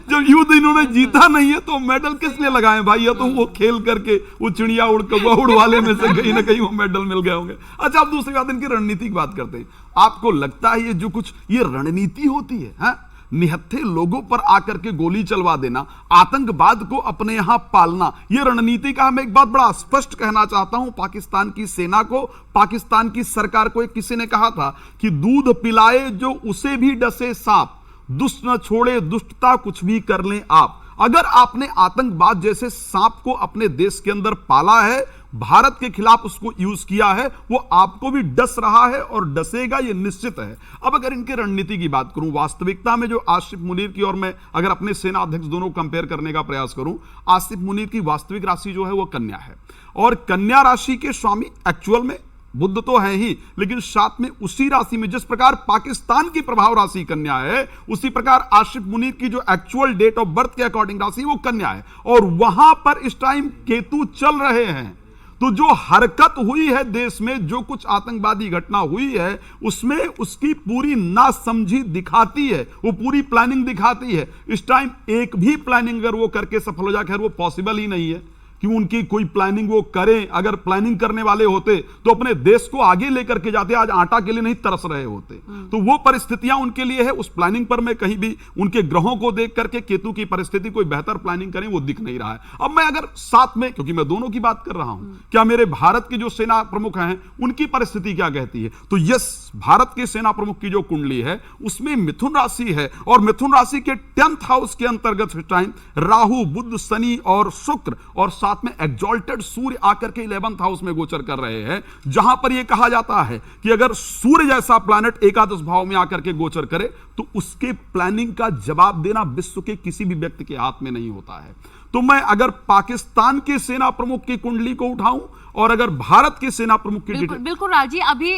जब युद्ध इन्होंने जीता नहीं है तो मेडल किस लिए लगाए भाई? या तो वो खेल करके वो चिड़िया उड़ कौवा उड़ वाले में से कहीं ना कहीं वो मेडल मिल गए होंगे। अच्छा, अब दूसरी बात, इनकी रणनीति की बात करते हैं। आपको लगता है ये जो कुछ ये रणनीति होती है, निहत्थे लोगों पर आकर के गोली चलवा देना, आतंकवाद को अपने यहां पालना, यह रणनीति का मैं एक बात बड़ा स्पष्ट कहना चाहता हूं पाकिस्तान की सेना को, पाकिस्तान की सरकार को। एक किसी ने कहा था कि दूध पिलाए जो उसे भी डसे सांप, दुष्ट न छोड़े दुष्टता कुछ भी कर लें आप। अगर आपने आतंकवाद जैसे सांप को अपने देश के अंदर पाला है, भारत के खिलाफ उसको यूज किया है, वो आपको भी डस रहा है और डसेगा, ये निश्चित है। अब अगर इनके रणनीति की बात करूं, वास्तविकता में जो आसिफ मुनीर की और मैं अगर अपने सेना अध्यक्ष दोनों कंपेयर करने का प्रयास करूं, आसिफ मुनीर की वास्तविक राशि जो है वो कन्या है और कन्या राशि के स्वामी एक्चुअल में बुध तो है ही, लेकिन साथ में उसी राशि में जिस प्रकार पाकिस्तान की प्रभाव राशि कन्या है, उसी प्रकार आसिफ मुनीर की जो एक्चुअल डेट ऑफ बर्थ के अकॉर्डिंग राशि वो कन्या है और वहां पर इस टाइम केतु चल रहे हैं। तो जो हरकत हुई है देश में, जो कुछ आतंकवादी घटना हुई है, उसमें उसकी पूरी नासमझी दिखाती है, वो पूरी प्लानिंग दिखाती है। इस टाइम एक भी प्लानिंग अगर वो करके सफल हो जाए, खैर वो पॉसिबल ही नहीं है, कि उनकी कोई प्लानिंग वो करें। अगर प्लानिंग करने वाले होते तो अपने देश को आगे लेकर के जाते, आज आटा के लिए नहीं तरस रहे होते। तो वो परिस्थितियां उनके लिए है। उस प्लानिंग पर मैं कहीं भी उनके ग्रहों को देख करके केतु की परिस्थिति कोई बेहतर प्लानिंग करें वो दिख नहीं रहा है। अब मैं अगर साथ में, क्योंकि मैं दोनों की बात कर रहा हूं, क्या मेरे भारत के जो सेना प्रमुख हैं उनकी परिस्थिति क्या कहती है, तो यस, भारत के सेना प्रमुख की जो कुंडली है उसमें मिथुन राशि है, और मिथुन राशि के 10th हाउस के अंतर्गत इस टाइम राहु, बुध, शनि और शुक्र और साथ में एग्जॉल्टेड सूर्य आकर के 11th हाउस में गोचर कर रहे हैं, जहां पर यह कहा जाता है कि अगर सूर्य जैसा प्लैनेट एकादश भाव में आकर के गोचर करे तो उसके प्लानिंग का जवाब देना विश्व के किसी भी व्यक्ति के हाथ में नहीं होता है। तो मैं अगर पाकिस्तान के सेना प्रमुख की कुंडली को उठाऊं और अगर भारत के सेना प्रमुख की बिल्कुल राजी, अभी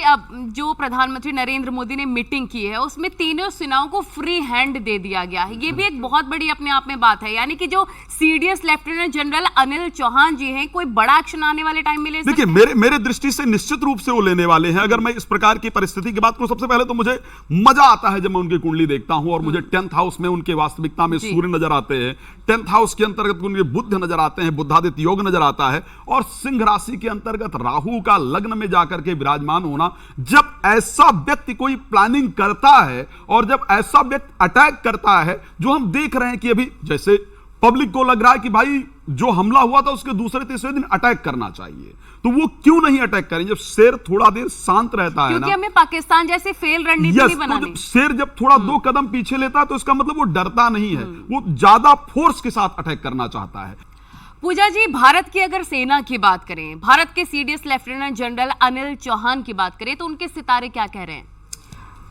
जो प्रधानमंत्री नरेंद्र मोदी ने मीटिंग की है उसमें तीनों सेनाओं को फ्री हैंड दे दिया गया है। ये भी एक बहुत बड़ी अपने आप में बात है, यानी कि जो CDS lieutenant general Anil Chauhan ji हैं, कोई बड़ा एक्शन आने वाले टाइम में ले सकते हैं? देखिए, मेरे दृष्टि से निश्चित रूप से वो लेने वाले हैं। अगर मैं इस प्रकार की परिस्थिति की बात करूं, सबसे पहले तो मुझे मजा आता है जब मैं उनकी कुंडली देखता हूं और मुझे 10th हाउस में उनके वास्तविकता में सूर्य नजर आते हैं, 10th हाउस के अंतर्गत उनके बुध नजर आते हैं, बुद्धादित्य योग नजर आता है, और सिंह राशि के अंतर्गत राहु का लग्न में जाकर के विराजमान होना। जब ऐसा व्यक्ति कोई प्लानिंग करता है और जब ऐसा व्यक्ति अटैक करता है, जो हम देख रहे हैं कि अभी जैसे पब्लिक को लग रहा है कि भाई जो हमला हुआ था उसके दूसरे तीसरे दिन अटैक करना चाहिए, तो वो क्यों नहीं अटैक करें जब शेर थोड़ा देर शांत रहता है ना? क्योंकि हमें पाकिस्तान जैसे फेल रणनीति नहीं बनानी। तो शेर जब थोड़ा 2 कदम पीछे लेता है तो इसका मतलब वो डरता नहीं है, वो ज्यादा फोर्स के साथ अटैक करना चाहता है। पूजा जी, भारत की अगर सेना की बात करें, भारत के CDS lieutenant general Anil Chauhan की बात करें, तो उनके सितारे क्या कह रहे हैं?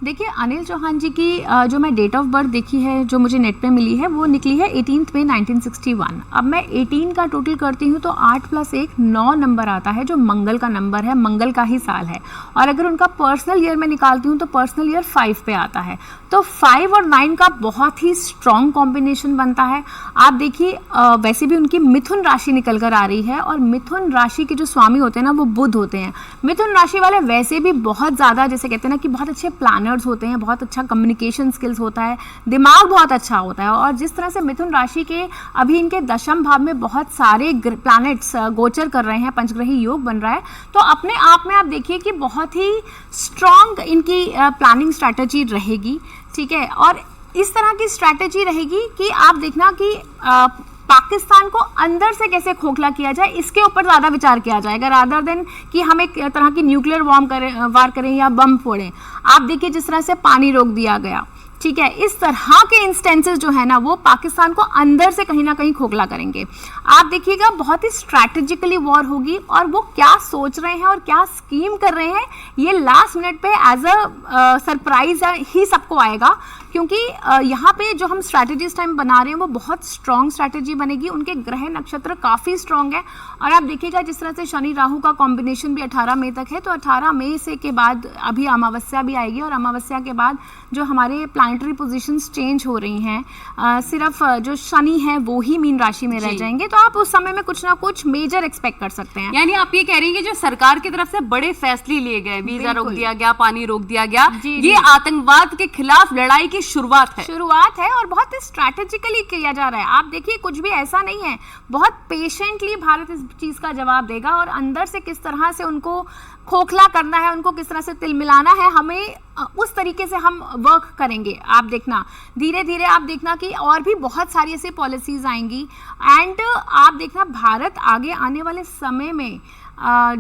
देखिए, अनिल चौहान जी की जो मैं डेट ऑफ बर्थ देखी है, जो मुझे नेट पे मिली है, वो निकली है 18 मई 1961। अब मैं 18 का टोटल करती हूँ तो 8 + 1 9 नंबर आता है, जो मंगल का नंबर है, मंगल का ही साल है। और अगर उनका पर्सनल ईयर मैं निकालती हूँ तो पर्सनल ईयर 5 पे आता है। तो 5 और 9 का बहुत ही स्ट्रॉन्ग कॉम्बिनेशन बनता है। आप देखिए, वैसे भी उनकी मिथुन राशि निकल कर आ रही है, और मिथुन राशि के जो स्वामी होते हैं ना, वो बुध होते हैं। मिथुन राशि वाले वैसे भी बहुत ज़्यादा, जैसे कहते हैं ना कि बहुत अच्छे प्लानर्स होते हैं, बहुत अच्छा कम्युनिकेशन स्किल्स होता है, दिमाग बहुत अच्छा होता है। और जिस तरह से मिथुन राशि के अभी इनके दशम भाव में बहुत सारे प्लैनेट्स गोचर कर रहे हैं, पंचग्रही योग बन रहा है, तो अपने आप में आप देखिए कि बहुत ही स्ट्रॉन्ग इनकी प्लानिंग स्ट्रैटेजी रहेगी। ठीक है, और इस तरह की स्ट्रैटेजी रहेगी कि आप देखना कि पाकिस्तान को अंदर से कैसे खोखला किया जाए, इसके ऊपर ज़्यादा विचार किया जाएगा, रादर देन कि हम एक तरह की न्यूक्लियर वार करें या बम फोड़ें। आप देखिए, जिस तरह से पानी रोक दिया गया, ठीक है, इस तरह के इंस्टेंसेस जो है ना, वो पाकिस्तान को अंदर से कहीं ना कहीं खोखला करेंगे। आप देखिएगा, बहुत ही स्ट्रैटेजिकली वॉर होगी, और वो क्या सोच रहे हैं और क्या स्कीम कर रहे हैं, ये लास्ट मिनट पे एज अ सरप्राइज ही सबको आएगा। क्योंकि यहाँ पे जो हम स्ट्रैटेजी इस टाइम बना रहे हैं वो बहुत स्ट्रॉन्ग स्ट्रैटेजी बनेगी। उनके ग्रह नक्षत्र काफ़ी स्ट्रॉन्ग है, और आप देखिएगा जिस तरह से शनि राहु का कॉम्बिनेशन भी 18 मई तक है, तो 18 मई से के बाद अभी अमावस्या भी आएगी, और अमावस्या के बाद जो हमारे प्लानिटरी पोजीशंस चेंज हो रही हैं, सिर्फ जो शनि है वो ही मीन राशि में रह जाएंगे, तो आप उस समय में कुछ ना कुछ मेजर एक्सपेक्ट कर सकते हैं। यानी आप ये कह रही हैं कि जो सरकार की तरफ से बड़े फैसले लिए गए, वीजा रोक दिया गया, पानी रोक दिया गया, ये आतंकवाद के खिलाफ लड़ाई की शुरुआत है, और बहुत स्ट्रैटेजिकली किया जा रहा है। आप देखिए, कुछ भी ऐसा नहीं है, बहुत पेशेंटली भारत इस चीज का जवाब देगा, और अंदर से किस तरह से उनको खोखला करना है, उनको किस तरह से तिल मिलाना है, हमें उस तरीके से हम वर्क करेंगे। आप देखना, धीरे धीरे आप देखना कि और भी बहुत सारी ऐसी पॉलिसीज आएंगी, एंड आप देखना भारत आगे आने वाले समय में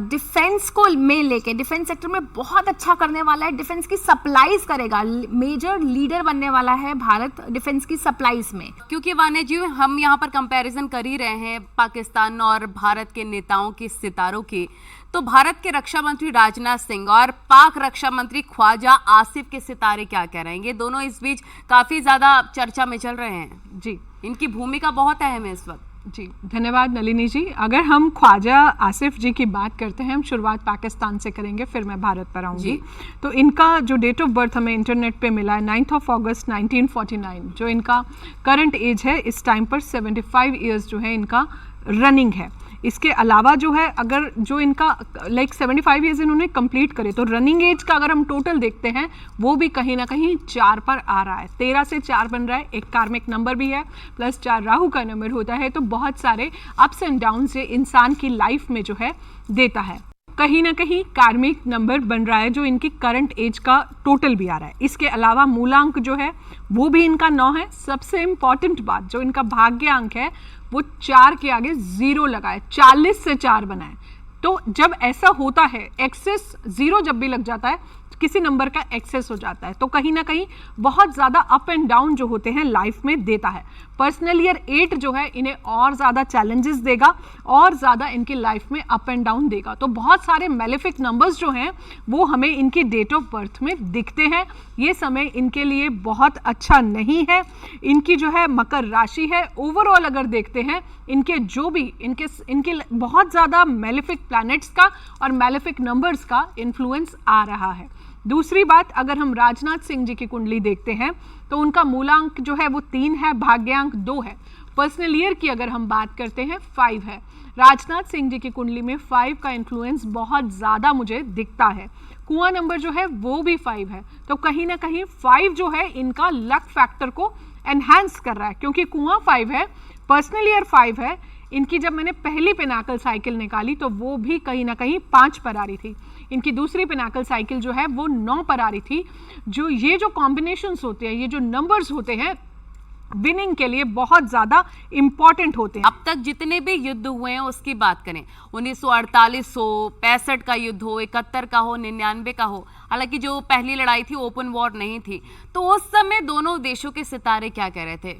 डिफेंस को में लेके डिफेंस सेक्टर में बहुत अच्छा करने वाला है, डिफेंस की सप्लाईज करेगा, मेजर लीडर बनने वाला है भारत डिफेंस की सप्लाईज में। क्योंकि वाने जी, हम यहाँ पर कंपैरिजन कर ही रहे हैं पाकिस्तान और भारत के नेताओं के सितारों की, तो भारत के रक्षा मंत्री राजनाथ सिंह और पाक रक्षा मंत्री ख्वाजा आसिफ के सितारे क्या कह रहे हैं? ये दोनों इस बीच काफी ज्यादा चर्चा में चल रहे हैं जी, इनकी भूमिका बहुत अहम है इस वक्त। जी, धन्यवाद नलिनी जी। अगर हम ख्वाजा आसिफ जी की बात करते हैं, हम शुरुआत पाकिस्तान से करेंगे, फिर मैं भारत पर आऊँगी। तो इनका जो डेट ऑफ बर्थ हमें इंटरनेट पे मिला है 9 अगस्त 1949, जो इनका करंट एज है इस टाइम पर 75 ईयर्स जो है इनका रनिंग है। इसके अलावा जो है अगर जो इनका लाइक 75 ईयर्स इन्होंने कंप्लीट करे तो रनिंग एज का अगर हम टोटल देखते हैं वो भी कहीं ना कहीं 4 पर आ रहा है, 13 से 4 बन रहा है। एक कार्मिक नंबर भी है, प्लस 4 राहु का नंबर होता है, तो बहुत सारे अप्स एंड डाउन से इंसान की लाइफ में जो है देता है। कहीं ना कहीं कार्मिक नंबर बन रहा है जो इनकी करंट एज का टोटल भी आ रहा है। इसके अलावा मूलांक जो है वो भी इनका 9 है। सबसे इंपॉर्टेंट बात जो इनका भाग्यांक है वो 4 के आगे 0 लगा है, 40 से 4 बना है। तो जब ऐसा होता है, एक्सेस 0 जब भी लग जाता है, किसी नंबर का एक्सेस हो जाता है, तो कहीं ना कहीं बहुत ज़्यादा अप एंड डाउन जो होते हैं लाइफ में देता है। पर्सनल ईयर 8 जो है इन्हें और ज़्यादा चैलेंजेस देगा और ज़्यादा इनकी लाइफ में अप एंड डाउन देगा। तो बहुत सारे मेलेफिक नंबर्स जो हैं वो हमें इनकी डेट ऑफ बर्थ में दिखते हैं। ये समय इनके लिए बहुत अच्छा नहीं है। इनकी जो है मकर राशि है, ओवरऑल अगर देखते हैं इनके जो भी इनके बहुत ज़्यादा मेलेफिक प्लैनेट्स का और मेलेफिक नंबर्स का इन्फ्लुएंस आ रहा है। दूसरी बात, अगर हम राजनाथ सिंह जी की कुंडली देखते हैं तो उनका मूलांक जो है वो 3 है, भाग्यांक 2 है। पर्सनल ईयर की अगर हम बात करते हैं 5 है। राजनाथ सिंह जी की कुंडली में 5 का इन्फ्लुएंस बहुत ज़्यादा मुझे दिखता है। कुआं नंबर जो है वो भी 5 है, तो कहीं ना कहीं 5 जो है इनका लक फैक्टर को एनहांस कर रहा है, क्योंकि कुआं 5 है, पर्सनल ईयर 5 है। इनकी जब मैंने पहली पिनाकल साइकिल निकाली तो वो भी कहीं ना कहीं 5 पर आ रही थी। इनकी दूसरी पिनाकल साइकिल जो है वो 9 पर आ रही थी। जो ये जो कॉम्बिनेशंस होते हैं, ये जो नंबर्स होते हैं, विनिंग के लिए बहुत ज़्यादा इंपॉर्टेंट होते हैं। अब तक जितने भी युद्ध हुए हैं उसकी बात करें, 1948 हो, 65 का युद्ध हो, 71 का हो, 99 का हो, हालांकि जो पहली लड़ाई थी ओपन वॉर नहीं थी, तो उस समय दोनों देशों के सितारे क्या कह रहे थे?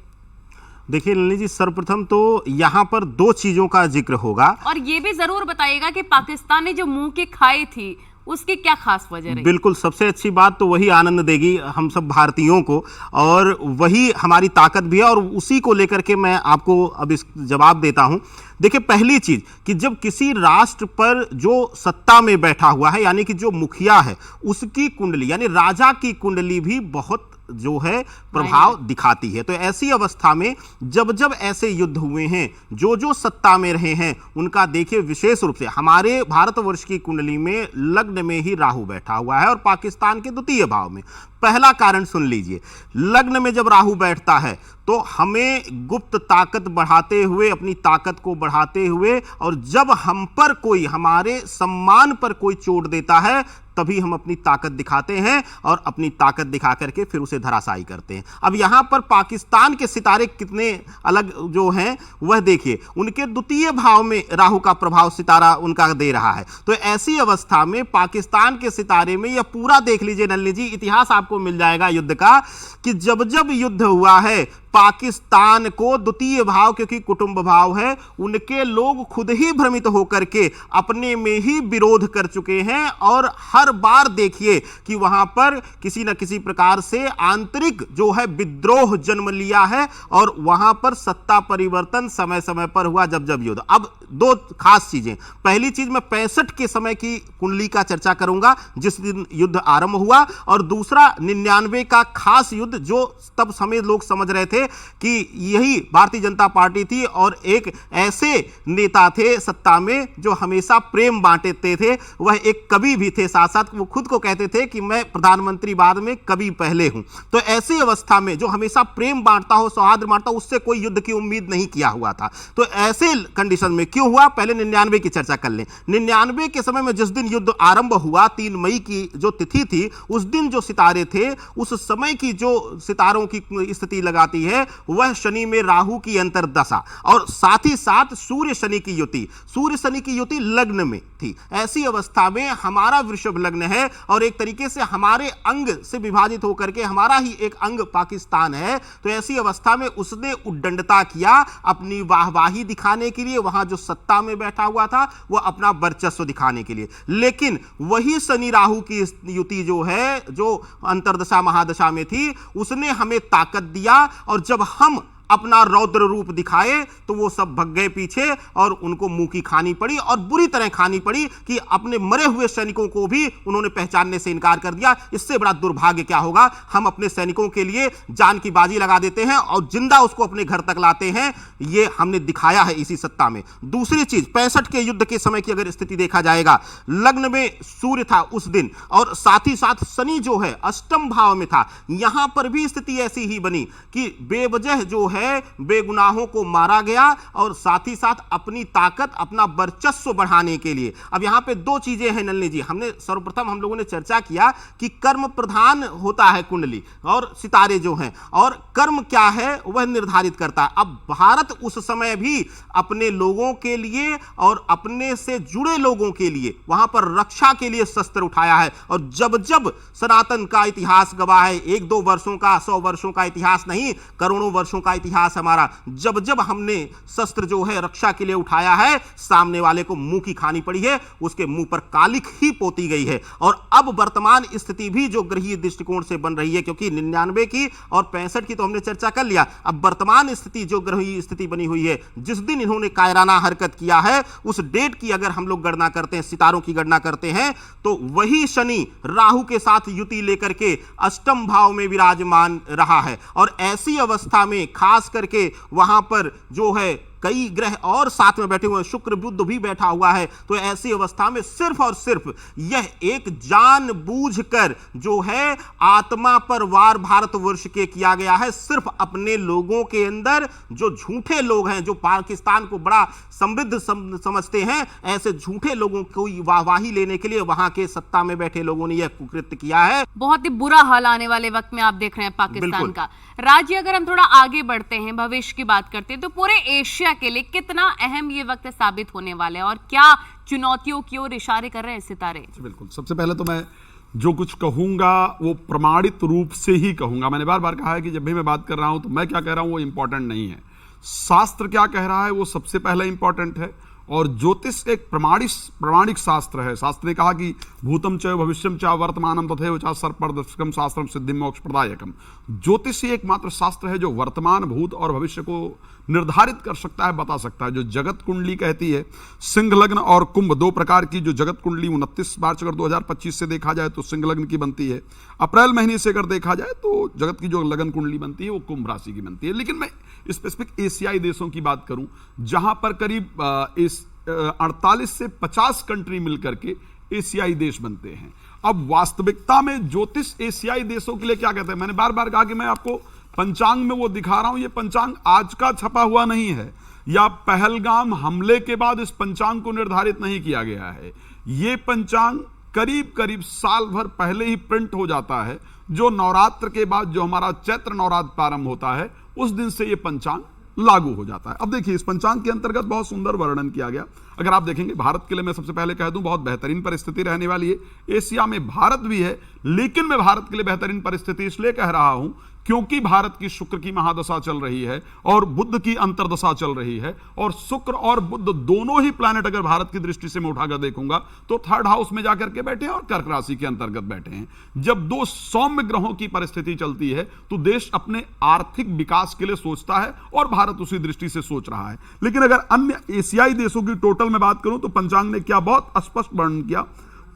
देखिए नलिनी जी, सर्वप्रथम तो यहाँ पर 2 चीजों का जिक्र होगा, और ये भी जरूर बताइएगा कि पाकिस्तान ने जो मुंह की खाई थी उसकी क्या खास वजह रही? बिल्कुल, सबसे अच्छी बात तो वही आनंद देगी हम सब भारतीयों को, और वही हमारी ताकत भी है, और उसी को लेकर के मैं आपको अब इस जवाब देता हूं। देखिए, पहली चीज कि जब किसी राष्ट्र पर जो सत्ता में बैठा हुआ है, यानी कि जो मुखिया है, उसकी कुंडली यानी राजा की कुंडली भी बहुत जो है प्रभाव दिखाती है। तो ऐसी अवस्था में जब जब ऐसे युद्ध हुए हैं, जो जो सत्ता में रहे हैं, उनका देखिए विशेष रूप से हमारे भारतवर्ष की कुंडली में लग्न में ही राहु बैठा हुआ है और पाकिस्तान के द्वितीय भाव में। पहला कारण सुन लीजिए, लग्न में जब राहु बैठता है तो हमें गुप्त ताकत बढ़ाते हुए, अपनी ताकत को बढ़ाते हुए, और जब हम पर कोई, हमारे सम्मान पर कोई चोट देता है, तभी हम अपनी ताकत दिखाते हैं और अपनी ताकत दिखा करके फिर उसे धराशायी करते हैं। अब यहां पर पाकिस्तान के सितारे कितने अलग जो हैं वह देखिए, उनके द्वितीय भाव में राहु का प्रभाव सितारा उनका दे रहा है। तो ऐसी अवस्था में पाकिस्तान के सितारे में यह पूरा देख लीजिए नलिनी जी, इतिहास आपको मिल जाएगा युद्ध का, कि जब जब युद्ध हुआ है पाकिस्तान को द्वितीय भाव, क्योंकि कुटुंब भाव है, उनके लोग खुद ही भ्रमित होकर के अपने में ही विरोध कर चुके हैं, और हर बार देखिए कि वहां पर किसी न किसी प्रकार से आंतरिक जो है विद्रोह जन्म लिया है, और वहां पर सत्ता परिवर्तन समय समय पर हुआ जब जब युद्ध। अब 2 खास चीजें, पहली चीज मैं 65 के समय की कुंडली का चर्चा करूंगा जिस दिन युद्ध आरंभ हुआ, और दूसरा 99 का खास युद्ध जो तब समय लोग समझ रहे थे कि यही भारतीय जनता पार्टी थी, और एक ऐसे नेता थे सत्ता में जो हमेशा प्रेम बांटते थे। वह एक कवि भी थे, साथ साथ वो खुद को कहते थे कि मैं प्रधानमंत्री बाद में कवि पहले हूं। तो ऐसी अवस्था में जो हमेशा प्रेम बांटता हो, सौहार्द बांटता हो, उससे कोई युद्ध की उम्मीद नहीं किया हुआ था। तो ऐसे कंडीशन में क्यों हुआ, पहले 99 की चर्चा कर लें। 99 के समय में जिस दिन युद्ध आरंभ हुआ, 3 मई की जो तिथि थी, उस दिन जो सितारे थे, उस समय की जो सितारों की स्थिति लगाती है वह शनि में राहु की अंतर्दशा, और साथ ही साथ सूर्य शनि की युति, सूर्य शनि की युति लग्न में थी। ऐसी अवस्था में हमारा वृषभ लग्न है, और एक तरीके से हमारे अंग से विभाजित होकर के हमारा ही एक अंग पाकिस्तान है। तो ऐसी अवस्था में उसने उद्दंडता किया अपनी वाहवाही दिखाने के लिए, वहां जो सत्ता में बैठा हुआ था वह अपना वर्चस्व दिखाने के लिए। लेकिन वही शनि राहु की युति जो है, जो अंतर्दशा महादशा में थी, उसने हमें ताकत दिया, और जब हम अपना रौद्र रूप दिखाए तो वो सब भग गए पीछे और उनको मुंह की खानी पड़ी और बुरी तरह खानी पड़ी कि अपने मरे हुए सैनिकों को भी उन्होंने पहचानने से इनकार कर दिया। इससे बड़ा दुर्भाग्य क्या होगा, हम अपने सैनिकों के लिए जान की बाजी लगा देते हैं और जिंदा उसको अपने घर तक लाते हैं। ये हमने दिखाया है इसी सत्ता में। दूसरी चीज, 65 के युद्ध के समय की अगर स्थिति देखा जाएगा, लग्न में सूर्य था उस दिन और साथ ही साथ शनि जो है अष्टम भाव में था। यहां पर भी स्थिति ऐसी ही बनी कि बेवजह जो है बेगुनाहों को मारा गया और साथ ही साथ अपनी ताकत, अपना वर्चस्व बढ़ाने के लिए। अब यहां पे दो चीजें हैं नलिनी जी। हमने सर्वप्रथम हम लोगों ने चर्चा किया कि कर्म प्रधान होता है कुंडली और सितारे जो हैं, और कर्म क्या है वह निर्धारित करता है। अब भारत उस समय भी अपने लोगों के लिए और अपने से जुड़े लोगों के लिए वहां पर रक्षा के लिए शस्त्र उठाया है। और जब जब सनातन का इतिहास गवाह है, 1-2 वर्षों का, 100 वर्षों का इतिहास नहीं, करोड़ों वर्षों का इतिहास हमारा, जब जब हमने शस्त्र जो है रक्षा के लिए उठाया है, सामने वाले को मुंह की खानी पड़ी है, उसके मुंह पर कालिख ही पोती गई है। और अब वर्तमान स्थिति भी जो ग्रहीय दृष्टिकोण से बन रही है, क्योंकि 99 की और 65 की तो हमने चर्चा कर लिया, अब वर्तमान स्थिति जो ग्रहीय स्थिति बनी हुई है, जिस दिन इन्होंने कायराना हरकत किया है उस डेट की अगर हम लोग गणना करते हैं, सितारों की गणना करते हैं, तो वही शनि राहु के साथ युति लेकर के अष्टम भाव में विराजमान रहा है। और ऐसी अवस्था में खास करके वहां पर जो है कई ग्रह और साथ में बैठे हुए हैं, शुक्र बुध भी बैठा हुआ है, तो ऐसी अवस्था में सिर्फ और सिर्फ यह एक जानबूझकर जो है आत्मा पर वार भारतवर्ष के किया गया है। सिर्फ अपने लोगों के अंदर जो झूठे लोग हैं, जो पाकिस्तान को बड़ा समृद्ध समझते हैं, ऐसे झूठे लोगों को वाहवाही लेने के लिए वहां के सत्ता में बैठे लोगों ने यह कुकृत्य किया है। बहुत ही बुरा हाल आने वाले वक्त में आप देख रहे हैं पाकिस्तान का। राज्य अगर हम थोड़ा आगे बढ़ते हैं, भविष्य की बात करते हैं, तो पूरे एशिया के लिए कितना अहम ये वक्त साबित होने वाला है और क्या चुनौतियों की ओर इशारे कर रहे हैं सितारे? बिल्कुल, सबसे पहले तो मैं जो कुछ कहूंगा वो प्रमाणित रूप से ही कहूंगा। मैंने बार बार कहा है कि जब भी मैं बात कर रहा हूं तो मैं क्या कह रहा हूं वो इंपॉर्टेंट नहीं है, शास्त्र क्या कह रहा है वो सबसे पहले इंपॉर्टेंट है। और ज्योतिष एक प्रमाणिक शास्त्र है। शास्त्र ने कहा कि भूतम च भविष्यम च वर्तमानम तथैव च सर्पदर्शकम शास्त्रम सिद्धि मोक्ष प्रदायकम। ज्योतिष ही एकमात्र शास्त्र है जो वर्तमान, भूत और भविष्य को निर्धारित कर सकता है, बता सकता है। जो जगत कुंडली कहती है, सिंह लग्न और कुंभ दो प्रकार की जो जगत कुंडली 29 मार्च अगर 2025 से देखा जाए तो सिंह लग्न की बनती है, अप्रैल महीने से अगर देखा जाए तो जगत की जो लगन कुंडली बनती है वो कुंभ राशि की बनती है। लेकिन मैं स्पेसिफिक एशियाई देशों की बात करूं जहां पर करीब 48 से 50 कंट्री मिलकर के एशियाई देश बनते हैं। अब वास्तविकता में ज्योतिष एशियाई देशों के लिए क्या कहते हैं, मैंने बार बार कहा कि मैं आपको पंचांग में वो दिखा रहा हूं। ये पंचांग आज का छपा हुआ नहीं है या पहलगाम हमले के बाद इस पंचांग को निर्धारित नहीं किया गया है। ये पंचांग करीब करीब साल भर पहले ही प्रिंट हो जाता है। जो नवरात्र के बाद जो हमारा चैत्र नवरात्र प्रारंभ होता है उस दिन से ये पंचांग लागू हो जाता है। अब देखिए इस पंचांग के अंतर्गत बहुत सुंदर वर्णन किया गया। अगर आप देखेंगे भारत के लिए मैं सबसे पहले कह दूं बहुत बेहतरीन परिस्थिति रहने वाली है। एशिया में भारत भी है, लेकिन मैं भारत के लिए बेहतरीन परिस्थिति इसलिए कह रहा हूं क्योंकि भारत की शुक्र की महादशा चल रही है और बुध की अंतर्दशा चल रही है। और शुक्र और बुध दोनों ही प्लैनेट अगर भारत की दृष्टि से मैं उठाकर देखूंगा तो थर्ड हाउस में जाकर के बैठे हैं और कर्क राशि के अंतर्गत बैठे हैं। जब दो सौम्य ग्रहों की परिस्थिति चलती है तो देश अपने आर्थिक विकास के लिए सोचता है और भारत उसी दृष्टि से सोच रहा है। लेकिन अगर अन्य एशियाई देशों की टोटल में बात करूं तो पंचांग ने क्या बहुत स्पष्ट वर्णन किया।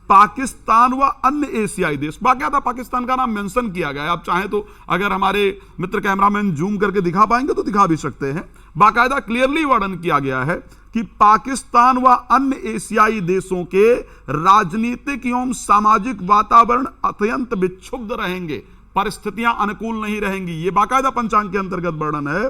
पाकिस्तान व अन्य एशियाई देश, बाकायदा पाकिस्तान का नाम मेंशन किया गया है। आप चाहें तो अगर हमारे मित्र कैमरामैन जूम करके दिखा पाएंगे तो दिखा भी सकते हैं। बाकायदा क्लियरली वर्णन किया गया है कि पाकिस्तान व अन्य एशियाई देशों के राजनीतिक एवं सामाजिक वातावरण अत्यंत विक्षुब्ध रहेंगे, परिस्थितियां अनुकूल नहीं रहेंगी। ये बाकायदा पंचांग के अंतर्गत वर्णन है।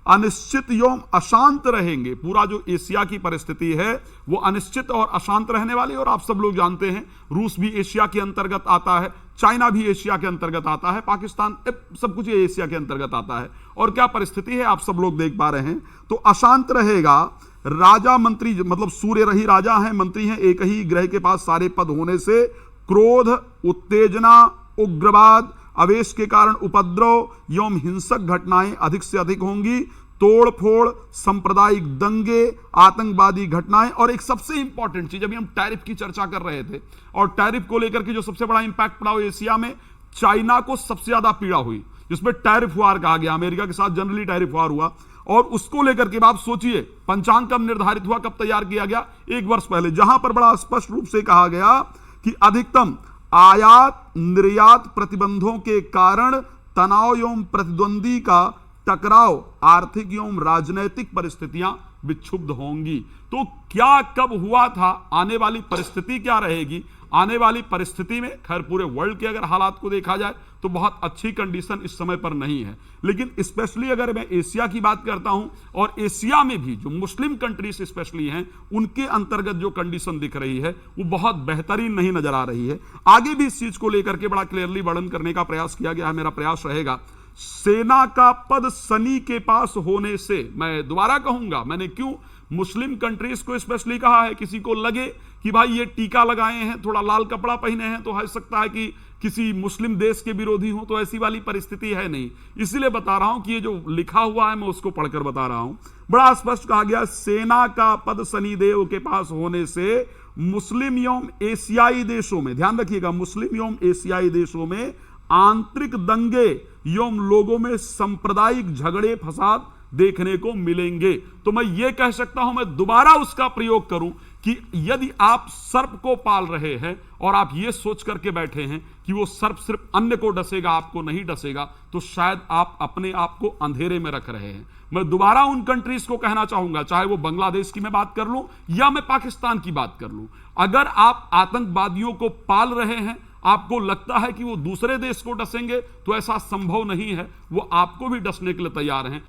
अनिश्चित एवं अशांत रहेंगे। पूरा जो एशिया की परिस्थिति है वो अनिश्चित और अशांत रहने वाली। और आप सब लोग जानते हैं रूस भी एशिया के अंतर्गत आता है, चाइना भी एशिया के अंतर्गत आता है, पाकिस्तान सब कुछ एशिया के अंतर्गत आता है। और क्या परिस्थिति है आप सब लोग देख पा रहे हैं। तो अशांत रहेगा। राजा मंत्री मतलब सूर्य रही राजा हैं, मंत्री हैं, एक ही ग्रह के पास सारे पद होने से क्रोध, उत्तेजना, उग्रवाद, आवेश के कारण उपद्रव एवं हिंसक घटनाएं अधिक से अधिक होंगी। तोड़ फोड़, सांप्रदायिक दंगे, आतंकवादी घटनाएं। और एक सबसे इंपॉर्टेंट चीज, अभी हम टैरिफ की चर्चा कर रहे थे और टैरिफ को लेकर के जो सबसे बड़ा इंपैक्ट पड़ा एशिया में, चाइना को सबसे ज्यादा पीड़ा हुई। जिसमें टैरिफ वार कहा गया, अमेरिका के साथ जनरली टैरिफ वार हुआ, और उसको लेकर के आप सोचिए पंचांग कब निर्धारित हुआ, कब तैयार किया गया, 1 वर्ष पहले, जहां पर बड़ा स्पष्ट रूप से कहा गया कि अधिकतम आयात निर्यात प्रतिबंधों के कारण तनाव एवं प्रतिद्वंदी का टकराव, आर्थिक एवं राजनैतिक परिस्थितियां विक्षुब्ध होंगी। तो क्या कब हुआ था, आने वाली परिस्थिति क्या रहेगी, आने वाली परिस्थिति में खैर पूरे वर्ल्ड के अगर हालात को देखा जाए तो बहुत अच्छी कंडीशन इस समय पर नहीं है, लेकिन स्पेशली अगर मैं एशिया की बात करता हूं, और एशिया में भी जो मुस्लिम कंट्रीज स्पेशली हैं उनके अंतर्गत जो कंडीशन दिख रही है वो बहुत बेहतरीन नहीं नजर आ रही है। आगे भी इस चीज को लेकर के बड़ा क्लियरली वर्णन करने का प्रयास किया गया है। मेरा प्रयास रहेगा सेना का पद शनि के पास होने से, मैं दोबारा कहूंगा, मैंने क्यों मुस्लिम कंट्रीज को स्पेशली कहा है, किसी को लगे कि भाई ये टीका लगाए हैं, थोड़ा लाल कपड़ा पहने हैं, तो हो सकता है कि किसी मुस्लिम देश के विरोधी हो, तो ऐसी वाली परिस्थिति है नहीं। इसीलिए बता रहा हूं कि ये जो लिखा हुआ है मैं उसको पढ़कर बता रहा हूं। बड़ा स्पष्ट कहा गया, सेना का पद शनिदेव के पास होने से मुस्लिम एवं एशियाई देशों में, ध्यान रखिएगा, मुस्लिम एवं एशियाई देशों में आंतरिक दंगे एवं लोगों में सांप्रदायिक झगड़े फसाद देखने को मिलेंगे। तो मैं ये कह सकता हूं, मैं दोबारा उसका प्रयोग करूं कि यदि आप सर्प को पाल रहे हैं और आप ये सोच करके बैठे हैं कि वो सर्प सिर्फ अन्य को डसेगा, आपको नहीं डसेगा, तो शायद आप अपने आप को अंधेरे में रख रहे हैं। मैं दोबारा उन कंट्रीज को कहना चाहूंगा, चाहे वो बांग्लादेश की मैं बात कर लूं या मैं पाकिस्तान की बात कर लूं, अगर आप आतंकवादियों को पाल रहे हैं, आपको लगता है कि वो दूसरे देश को डसेंगे, तो ऐसा संभव नहीं है, वो आपको भी डसने के लिए तैयार हैं।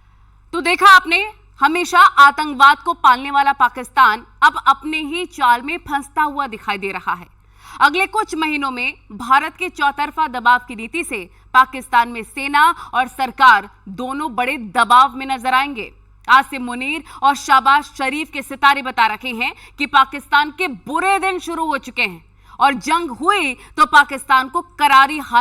तो देखा आपने, हमेशा आतंकवाद को पालने वाला पाकिस्तान अब अपने ही जाल में फंसता हुआ दिखाई दे रहा है। अगले कुछ महीनों में भारत के चौतरफा दबाव की नीति से पाकिस्तान में सेना और सरकार दोनों बड़े दबाव में नजर आएंगे। आज से मुनीर और शाबाश शरीफ के सितारे बता रहे हैं कि पाकिस्तान के बुरे दिन शुरू हो चुके हैं और जंग हुई तो पाकिस्तान को करारी हार